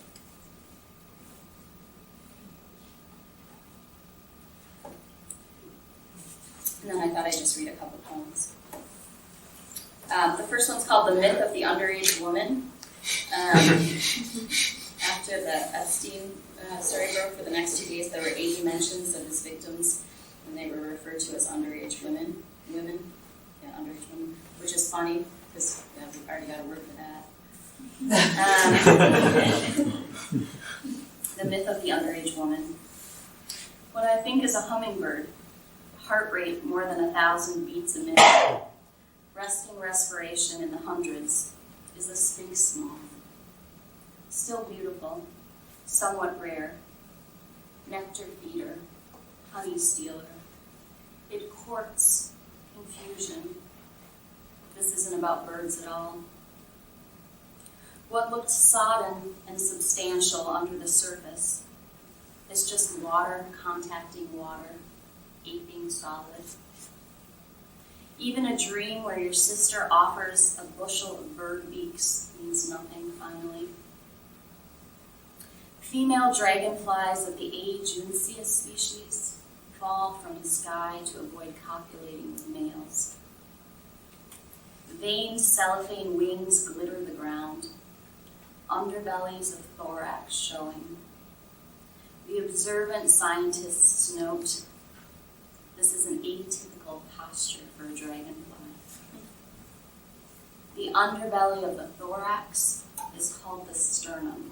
And then I thought I'd just read a couple poems. The first one's called The Myth of the Underage Woman. After the Epstein story broke, for the next 2 days, there were 80 mentions of his victims, and they were referred to as underage women, underage women, which is funny, because we've already got a word for that. The Myth of the Underage Woman. What I think is a hummingbird, heart rate more than 1,000 beats a minute, resting respiration in the hundreds, is a sphinx moth. Still beautiful, somewhat rare, nectar feeder, honey stealer. It courts confusion. This isn't about birds at all. What looked sodden and substantial under the surface is just water contacting water, aping solid. Even a dream where your sister offers a bushel of bird beaks means nothing finally. Female dragonflies of the Aegiunceus species fall from the sky to avoid copulating with males. Veined cellophane wings glitter the ground, underbellies of thorax showing. The observant scientists note this is an atypical posture for a dragonfly. The underbelly of the thorax is called the sternum.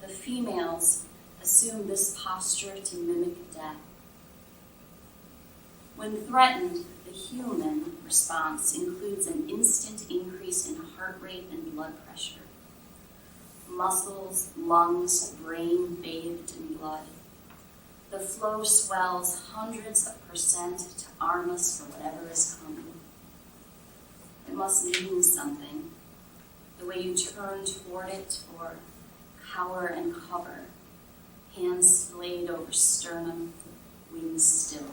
The females assume this posture to mimic death. When threatened, the human response includes an instant increase in heart rate and blood pressure. Muscles, lungs, brain bathed in blood. The flow swells hundreds of % to arm us for whatever is coming. It must mean something. The way you turn toward it or cower and cover, hands splayed over sternum, wings still.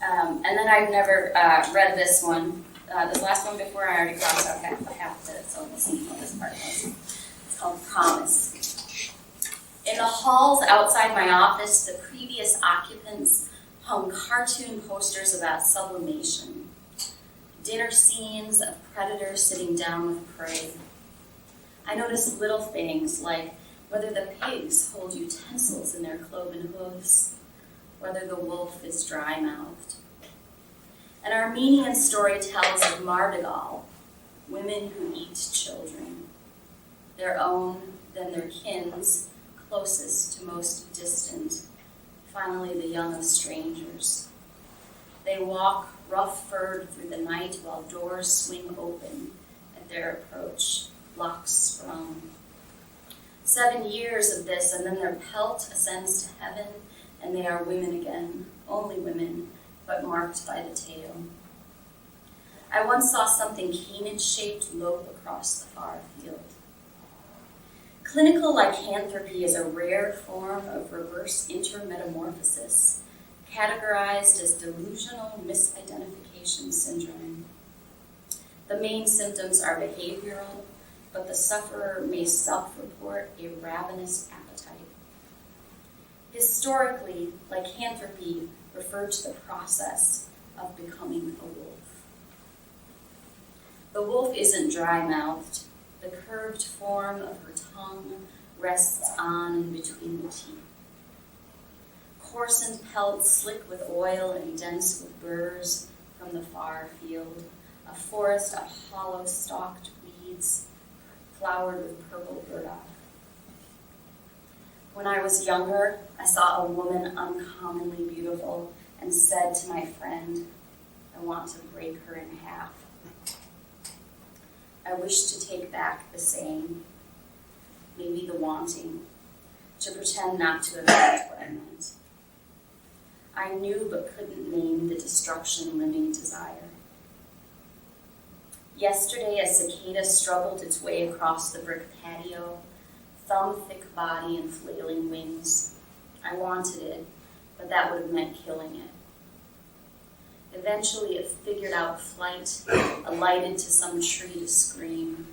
And then I've never read this one. This last one before, I already crossed out half of it, so let's see what this part was. It's called Promise. In the halls outside my office, the previous occupants hung cartoon posters about sublimation. Dinner scenes of predators sitting down with prey. I noticed little things like whether the pigs hold utensils in their cloven hooves, whether the wolf is dry-mouthed. An Armenian story tells of Mardigal, women who eat children, their own, then their kin's, closest to most distant, finally the young of strangers. They walk rough-furred through the night while doors swing open at their approach, locks sprung. 7 years of this, and then their pelt ascends to heaven, and they are women again, only women, but marked by the tail. I once saw something canid-shaped lope across the far field. Clinical lycanthropy is a rare form of reverse intermetamorphosis, categorized as delusional misidentification syndrome. The main symptoms are behavioral, but the sufferer may self-report a ravenous appetite. Historically, lycanthropy referred to the process of becoming a wolf. The wolf isn't dry-mouthed. The curved form of her tongue rests on and between the teeth. Coarsened pelt slick with oil and dense with burrs from the far field, a forest of hollow-stalked weeds flowered with purple burdock. When I was younger, I saw a woman uncommonly beautiful and said to my friend, I want to break her in half. I wish to take back the saying, maybe the wanting, to pretend not to have meant what I meant. I knew but couldn't name the destruction limning desire. Yesterday, a cicada struggled its way across the brick patio, thumb-thick body and flailing wings. I wanted it, but that would have meant killing it. Eventually, it figured out flight, alighted to some tree to scream.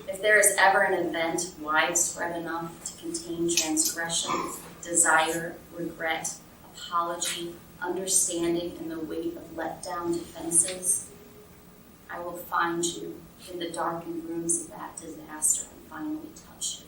If there is ever an event widespread enough to contain transgression, desire, regret, apology, understanding, and the weight of let-down defenses, I will find you in the darkened rooms of that disaster and finally touch you.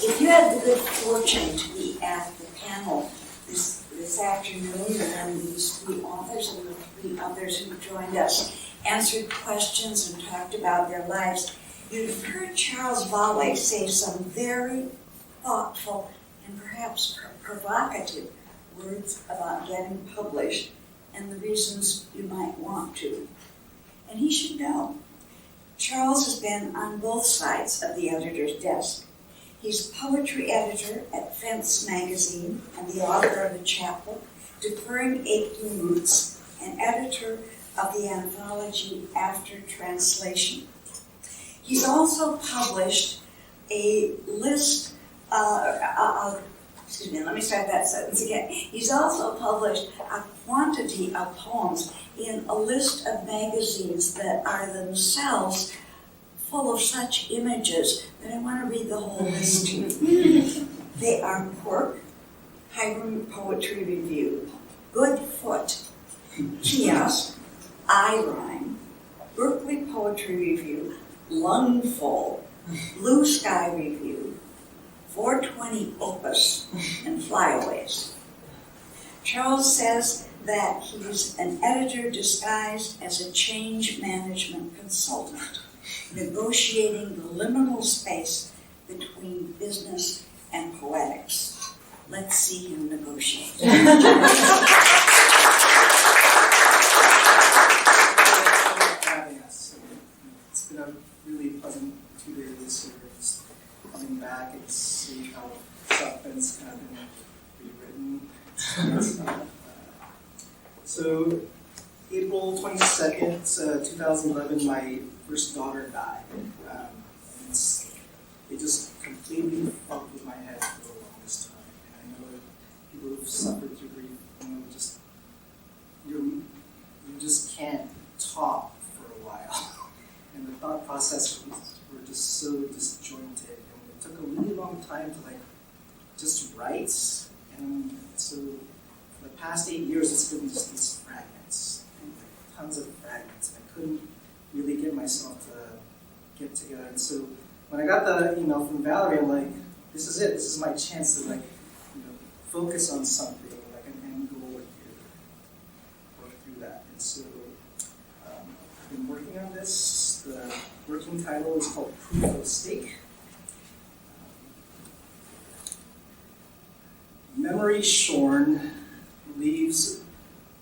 If you had the good fortune to be at the panel this afternoon, and these three authors and the three others who joined us answered questions and talked about their lives, you'd have heard Charles Valle say some very thoughtful and perhaps provocative words about getting published and the reasons you might want to. And he should know. Charles has been on both sides of the editor's desk. He's poetry editor at Fence magazine and the author of a chapbook, Deferring Aching Roots, and editor of the anthology After Translation. He's also published a list, let me start that sentence again. He's also published a quantity of poems in a list of magazines that are themselves full of such images that I want to read the whole list to you. They are Quirk, Hiram Poetry Review, Good Foot, Kiosk, I Rhyme, Berkeley Poetry Review, Lungful, Blue Sky Review, 420 Opus, and Flyaways. Charles says that he's an editor disguised as a change management consultant, negotiating the liminal space between business and poetics. Let's see him negotiate. Having us. It's been a really pleasant 2 days here, just coming back and see how stuff has kind of been rewritten. So, April 22nd, 2011, my first daughter died. It just completely fucked with my head for the longest time. And I know that people who've suffered through grief, you just can't talk for a while. And the thought process were just so disjointed. And it took a really long time to just write. And so for the past 8 years, it's been just these fragments, and tons of fragments. I couldn't really get myself to get together. And so when I got the email from Valerie, I'm like, this is it. This is my chance to focus on something, like an end goal here, work through that. And so I've been working on this. The working title is called Proof of Stake. Memory shorn, leaves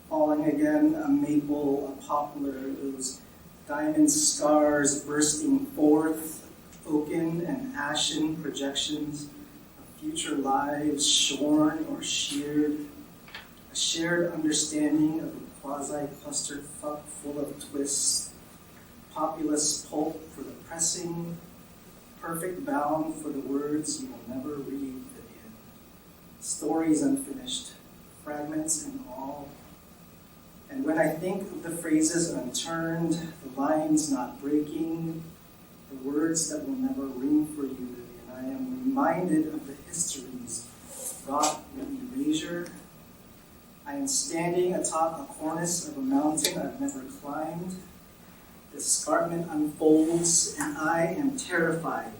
falling again, a maple, a poplar, those diamond scars bursting forth, oaken and ashen projections of future lives shorn or sheared, a shared understanding of a quasi-clustered fuck full of twists, populous pulp for the pressing, perfect bound for the words you will never read again, stories unfinished, fragments and all. And when I think of the phrases unturned, the lines not breaking, the words that will never ring for you, Vivian, I am reminded of the histories wrought with erasure. I am standing atop a cornice of a mountain I've never climbed. The escarpment unfolds, and I am terrified.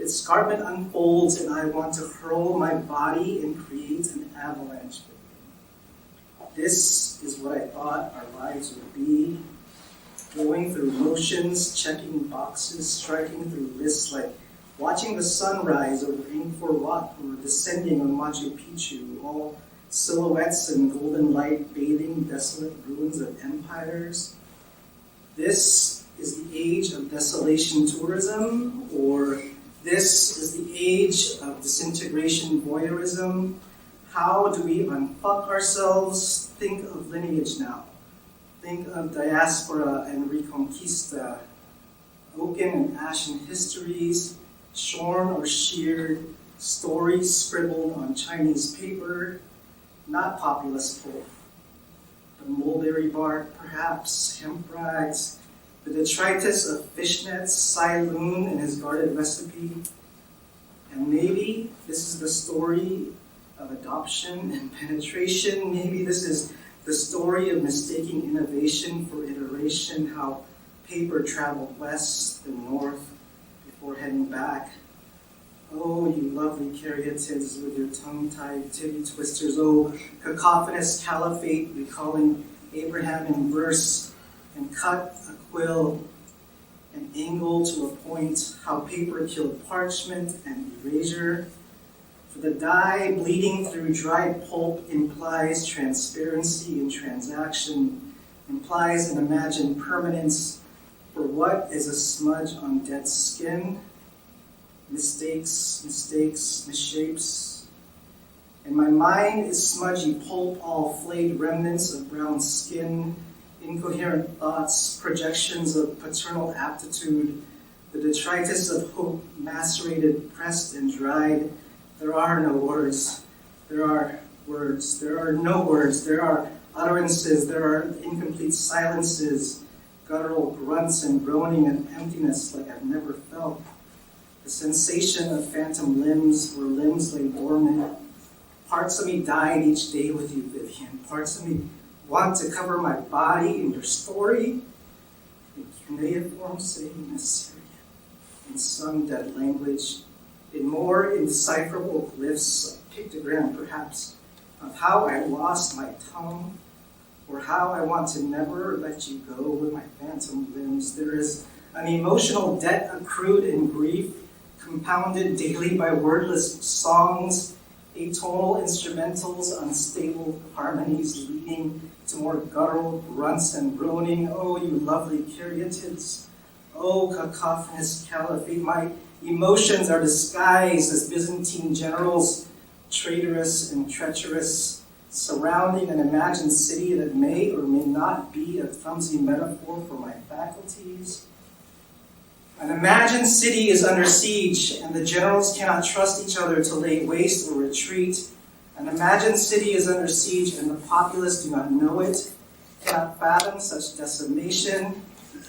The escarpment unfolds and I want to hurl my body and create an avalanche. This is what I thought our lives would be. Going through motions, checking boxes, striking through lists like watching the sunrise over Angkor Wat or descending on Machu Picchu, all silhouettes in golden light bathing desolate ruins of empires. This is the age of desolation tourism, or this is the age of disintegration voyeurism. How do we unfuck ourselves? Think of lineage now. Think of diaspora and reconquista, oaken and ashen histories, shorn or sheared, stories scribbled on Chinese paper, not populist pulp. The mulberry bark, perhaps, hemp rags, the detritus of fishnets, Sai Lun and his guarded recipe. And maybe this is the story of adoption and penetration. Maybe this is the story of mistaking innovation for iteration, how paper traveled west and north before heading back. Oh, you lovely caryatids with your tongue-tied titty twisters. Oh, cacophonous caliphate recalling Abraham in verse, and cut a quill, an angle to a point, how paper killed parchment and erasure. For the dye bleeding through dried pulp implies transparency in transaction, implies an imagined permanence. For what is a smudge on dead skin? Mistakes, misshapes. And my mind is smudgy pulp, all flayed remnants of brown skin, incoherent thoughts, projections of paternal aptitude, the detritus of hope macerated, pressed, and dried. There are no words. There are words. There are no words. There are utterances. There are incomplete silences, guttural grunts and groaning and emptiness like I've never felt. The sensation of phantom limbs where limbs lay dormant. Parts of me died each day with you, Vivian. Parts of me want to cover my body in your story. In cuneiform, saying in Assyrian, in some dead language, in more indecipherable glyphs, like pictogram perhaps, of how I lost my tongue, or how I want to never let you go with my phantom limbs. There is an emotional debt accrued in grief, compounded daily by wordless songs, atonal instrumentals, unstable harmonies leading to more guttural grunts and groaning. Oh, you lovely caryatids. Oh, cacophonous caliphate. My emotions are disguised as Byzantine generals, traitorous and treacherous, surrounding an imagined city that may or may not be a clumsy metaphor for my faculties. An imagined city is under siege, and the generals cannot trust each other to lay waste or retreat. An imagined city is under siege, and the populace do not know it, cannot fathom such decimation,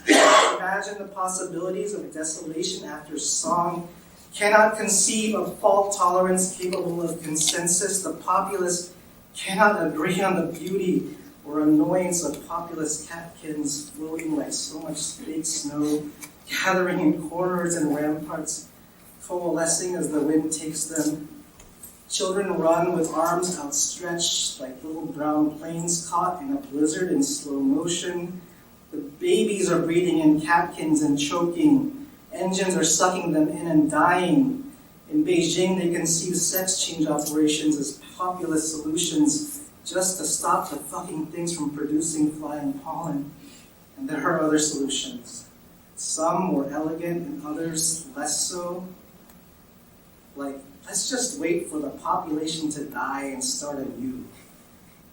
cannot imagine the possibilities of desolation after song, cannot conceive of fault tolerance capable of consensus. The populace cannot agree on the beauty or annoyance of populist catkins floating like so much fake snow, gathering in corners and ramparts, coalescing as the wind takes them. Children run with arms outstretched like little brown planes caught in a blizzard in slow motion. The babies are breathing in catkins and choking. Engines are sucking them in and dying. In Beijing, they conceive sex change operations as populist solutions just to stop the fucking things from producing flying pollen. And there are other solutions. Some more elegant and others less so. Like, let's just wait for the population to die and start anew.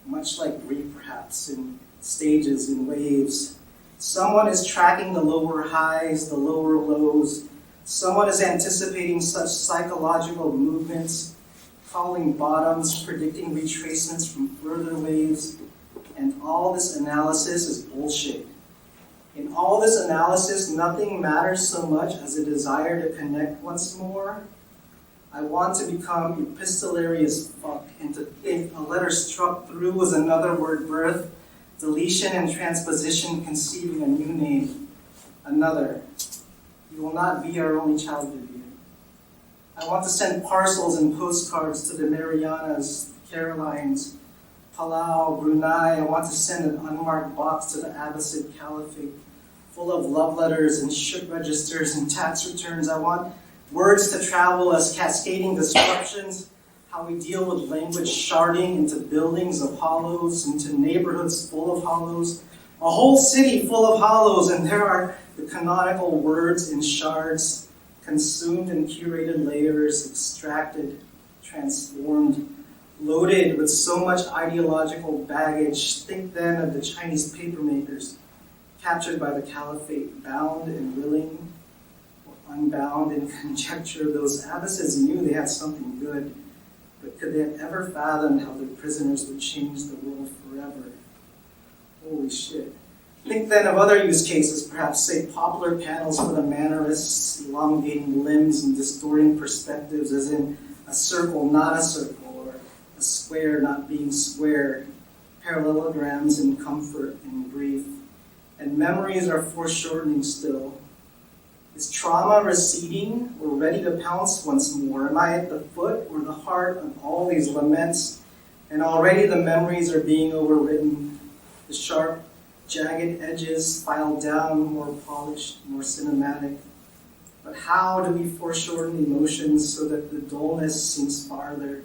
Much like grief, perhaps, in stages, in waves. Someone is tracking the lower highs, the lower lows. Someone is anticipating such psychological movements, calling bottoms, predicting retracements from further waves. And all this analysis is bullshit. In all this analysis, nothing matters so much as a desire to connect once more. I want to become epistolary as fuck, and to think a letter struck through was another word birth, deletion and transposition conceiving a new name. Another. You will not be our only child, Vivian. I want to send parcels and postcards to the Marianas, Carolines, Palau, Brunei. I want to send an unmarked box to the Abbasid Caliphate, full of love letters and ship registers and tax returns. I want words to travel as cascading disruptions, how we deal with language sharding into buildings of hollows, into neighborhoods full of hollows, a whole city full of hollows, and there are the canonical words in shards, consumed in curated layers, extracted, transformed, loaded with so much ideological baggage. Think then of the Chinese papermakers, captured by the caliphate, bound and willing, or unbound in conjecture. Those Abbasids knew they had something good, but could they have ever fathomed how their prisoners would change the world forever? Holy shit. Think then of other use cases, perhaps, say, popular panels for the Mannerists, elongating limbs and distorting perspectives, as in a circle not a circle, or a square not being square, parallelograms in comfort and grief. And memories are foreshortening still. Is trauma receding or ready to pounce once more? Am I at the foot or the heart of all these laments? And already the memories are being overwritten. The sharp, jagged edges filed down, more polished, more cinematic. But how do we foreshorten emotions so that the dullness seems farther?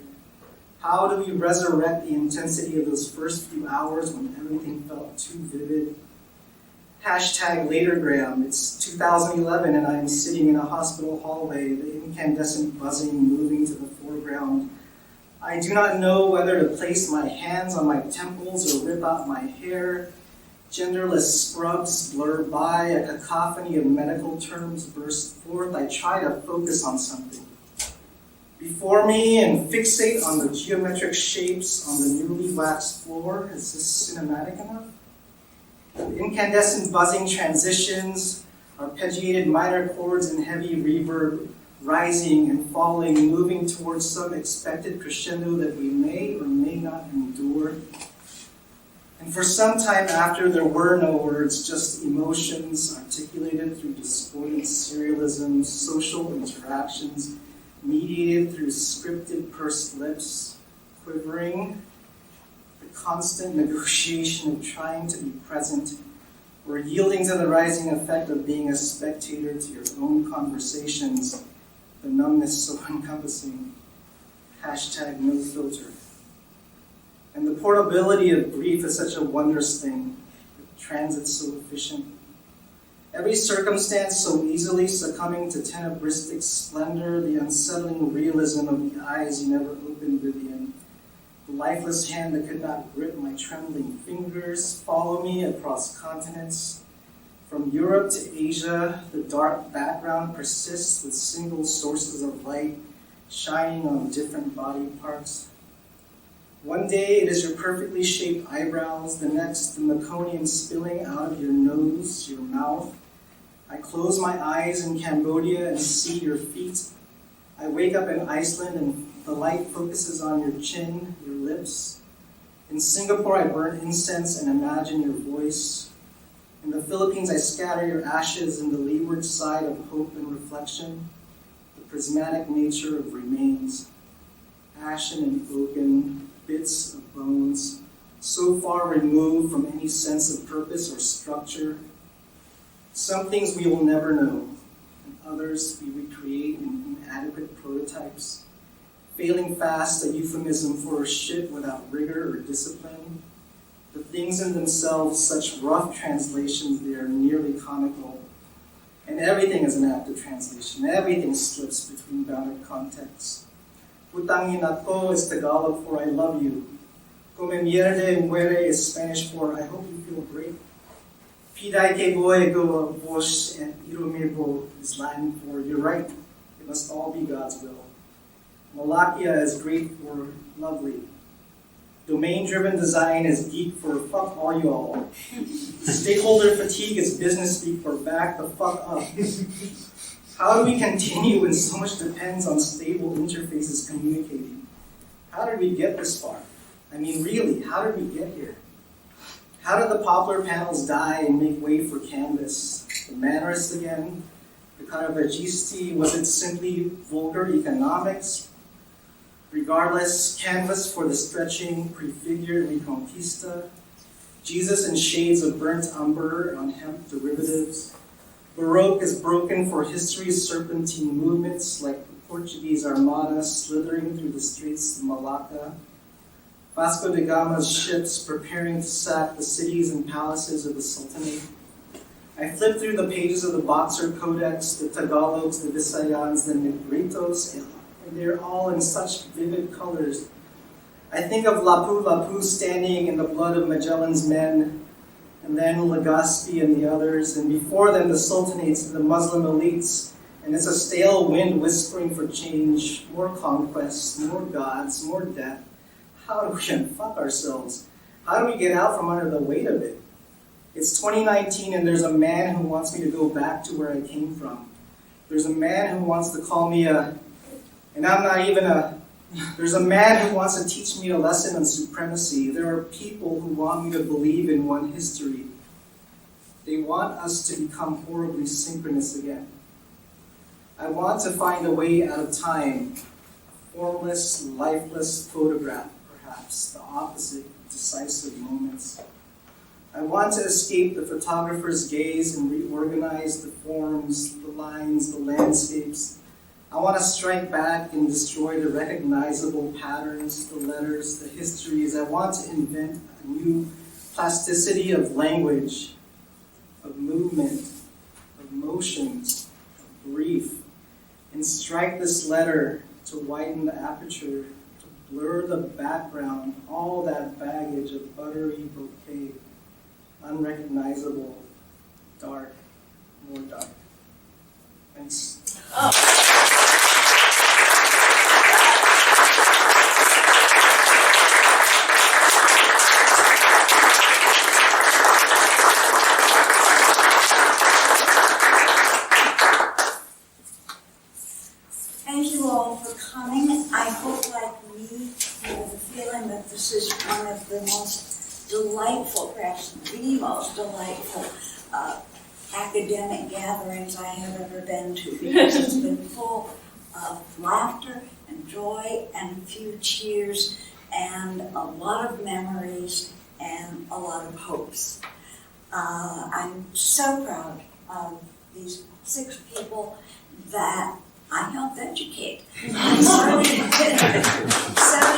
How do we resurrect the intensity of those first few hours when everything felt too vivid? Hashtag latergram. It's 2011 and I'm sitting in a hospital hallway, the incandescent buzzing moving to the foreground. I do not know whether to place my hands on my temples or rip out my hair. Genderless scrubs blur by, a cacophony of medical terms burst forth. I try to focus on something before me and fixate on the geometric shapes on the newly waxed floor. Is this cinematic enough? The incandescent buzzing transitions, arpeggiated minor chords and heavy reverb, rising and falling, moving towards some expected crescendo that we may or may not endure. And for some time after, there were no words, just emotions articulated through discordant serialism, social interactions, mediated through scripted pursed lips, quivering, the constant negotiation of trying to be present, or yielding to the rising effect of being a spectator to your own conversations, the numbness so encompassing. Hashtag no filter. And the portability of grief is such a wondrous thing, the transit so efficient. Every circumstance so easily succumbing to tenebristic splendor, the unsettling realism of the eyes you never opened, Vivian. The lifeless hand that could not grip my trembling fingers, follow me across continents. From Europe to Asia, the dark background persists with single sources of light shining on different body parts. One day it is your perfectly shaped eyebrows, the next the meconium spilling out of your nose, your mouth. I close my eyes in Cambodia and see your feet. I wake up in Iceland and the light focuses on your chin, your lips. In Singapore I burn incense and imagine your voice. In the Philippines I scatter your ashes in the leeward side of hope and reflection, the prismatic nature of remains, ashen and oaken, bits of bones, so far removed from any sense of purpose or structure. Some things we will never know, and others we recreate in inadequate prototypes, failing fast, a euphemism for a shit without rigor or discipline. The things in themselves, such rough translations, they are nearly comical. And everything is an act of translation. Everything slips between bounded contexts. Putangin ako is Tagalog for I love you. Come mierde muere is Spanish for I hope you feel great. Piday que boy go vos and iromirbo is Latin for you're right. It must all be God's will. Malakia is Greek for lovely. Domain-driven design is geek for fuck all y'all. Stakeholder fatigue is business speak for back the fuck up. How do we continue when so much depends on stable interfaces communicating? How did we get this far? I mean, really, how did we get here? How did the poplar panels die and make way for canvas? The Mannerists again? The Caravaggiste, was it simply vulgar economics? Regardless, canvas for the stretching, prefigured Reconquista, Jesus in shades of burnt umber on hemp derivatives. Baroque is broken for history's serpentine movements like the Portuguese Armada slithering through the straits of Malacca. Vasco da Gama's ships preparing to sack the cities and palaces of the Sultanate. I flipped through the pages of the Boxer Codex, the Tagalogs, the Visayans, the Negritos, and they're all in such vivid colors. I think of Lapu Lapu standing in the blood of Magellan's men, and then Legazpi and the others, and before them the sultanates and the Muslim elites, and it's a stale wind whispering for change, more conquests, more gods, more death. How do we unfuck ourselves? How do we get out from under the weight of it? It's 2019 and there's a man who wants me to go back to where I came from. There's a man who wants to call me there's a man who wants to teach me a lesson on supremacy. There are people who want me to believe in one history. They want us to become horribly synchronous again. I want to find a way out of time. A formless, lifeless photograph, perhaps, the opposite of decisive moments. I want to escape the photographer's gaze and reorganize the forms, the lines, the landscapes. I want to strike back and destroy the recognizable patterns, the letters, the histories. I want to invent a new plasticity of language, of movement, of motions, of brief, and strike this letter to widen the aperture, to blur the background, all that baggage of buttery bouquet, unrecognizable, dark, more dark. Thanks. Thank you all for coming. I hope, like me, you have a feeling that this is one of the most delightful, perhaps the most delightful academic gatherings I have ever been to, because it's been full of laughter and joy and a few cheers and a lot of memories and a lot of hopes. I'm so proud of these 6 people that I helped educate. So did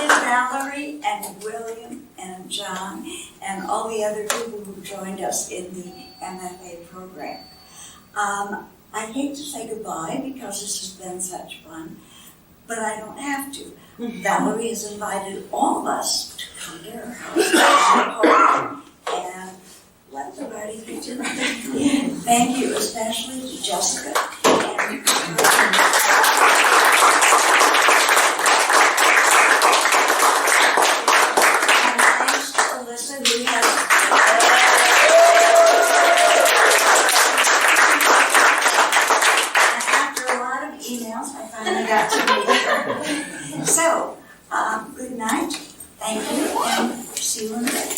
Valerie and William and John and all the other people who joined us in the MFA program. I hate to say goodbye because this has been such fun, but I don't have to. Valerie has invited all of us to come to her house and let the party continue. Thank you especially to Jessica and thanks to Alyssa, who has after a lot of emails, I finally got to meet her. So, good night, thank you, and see you in a bit.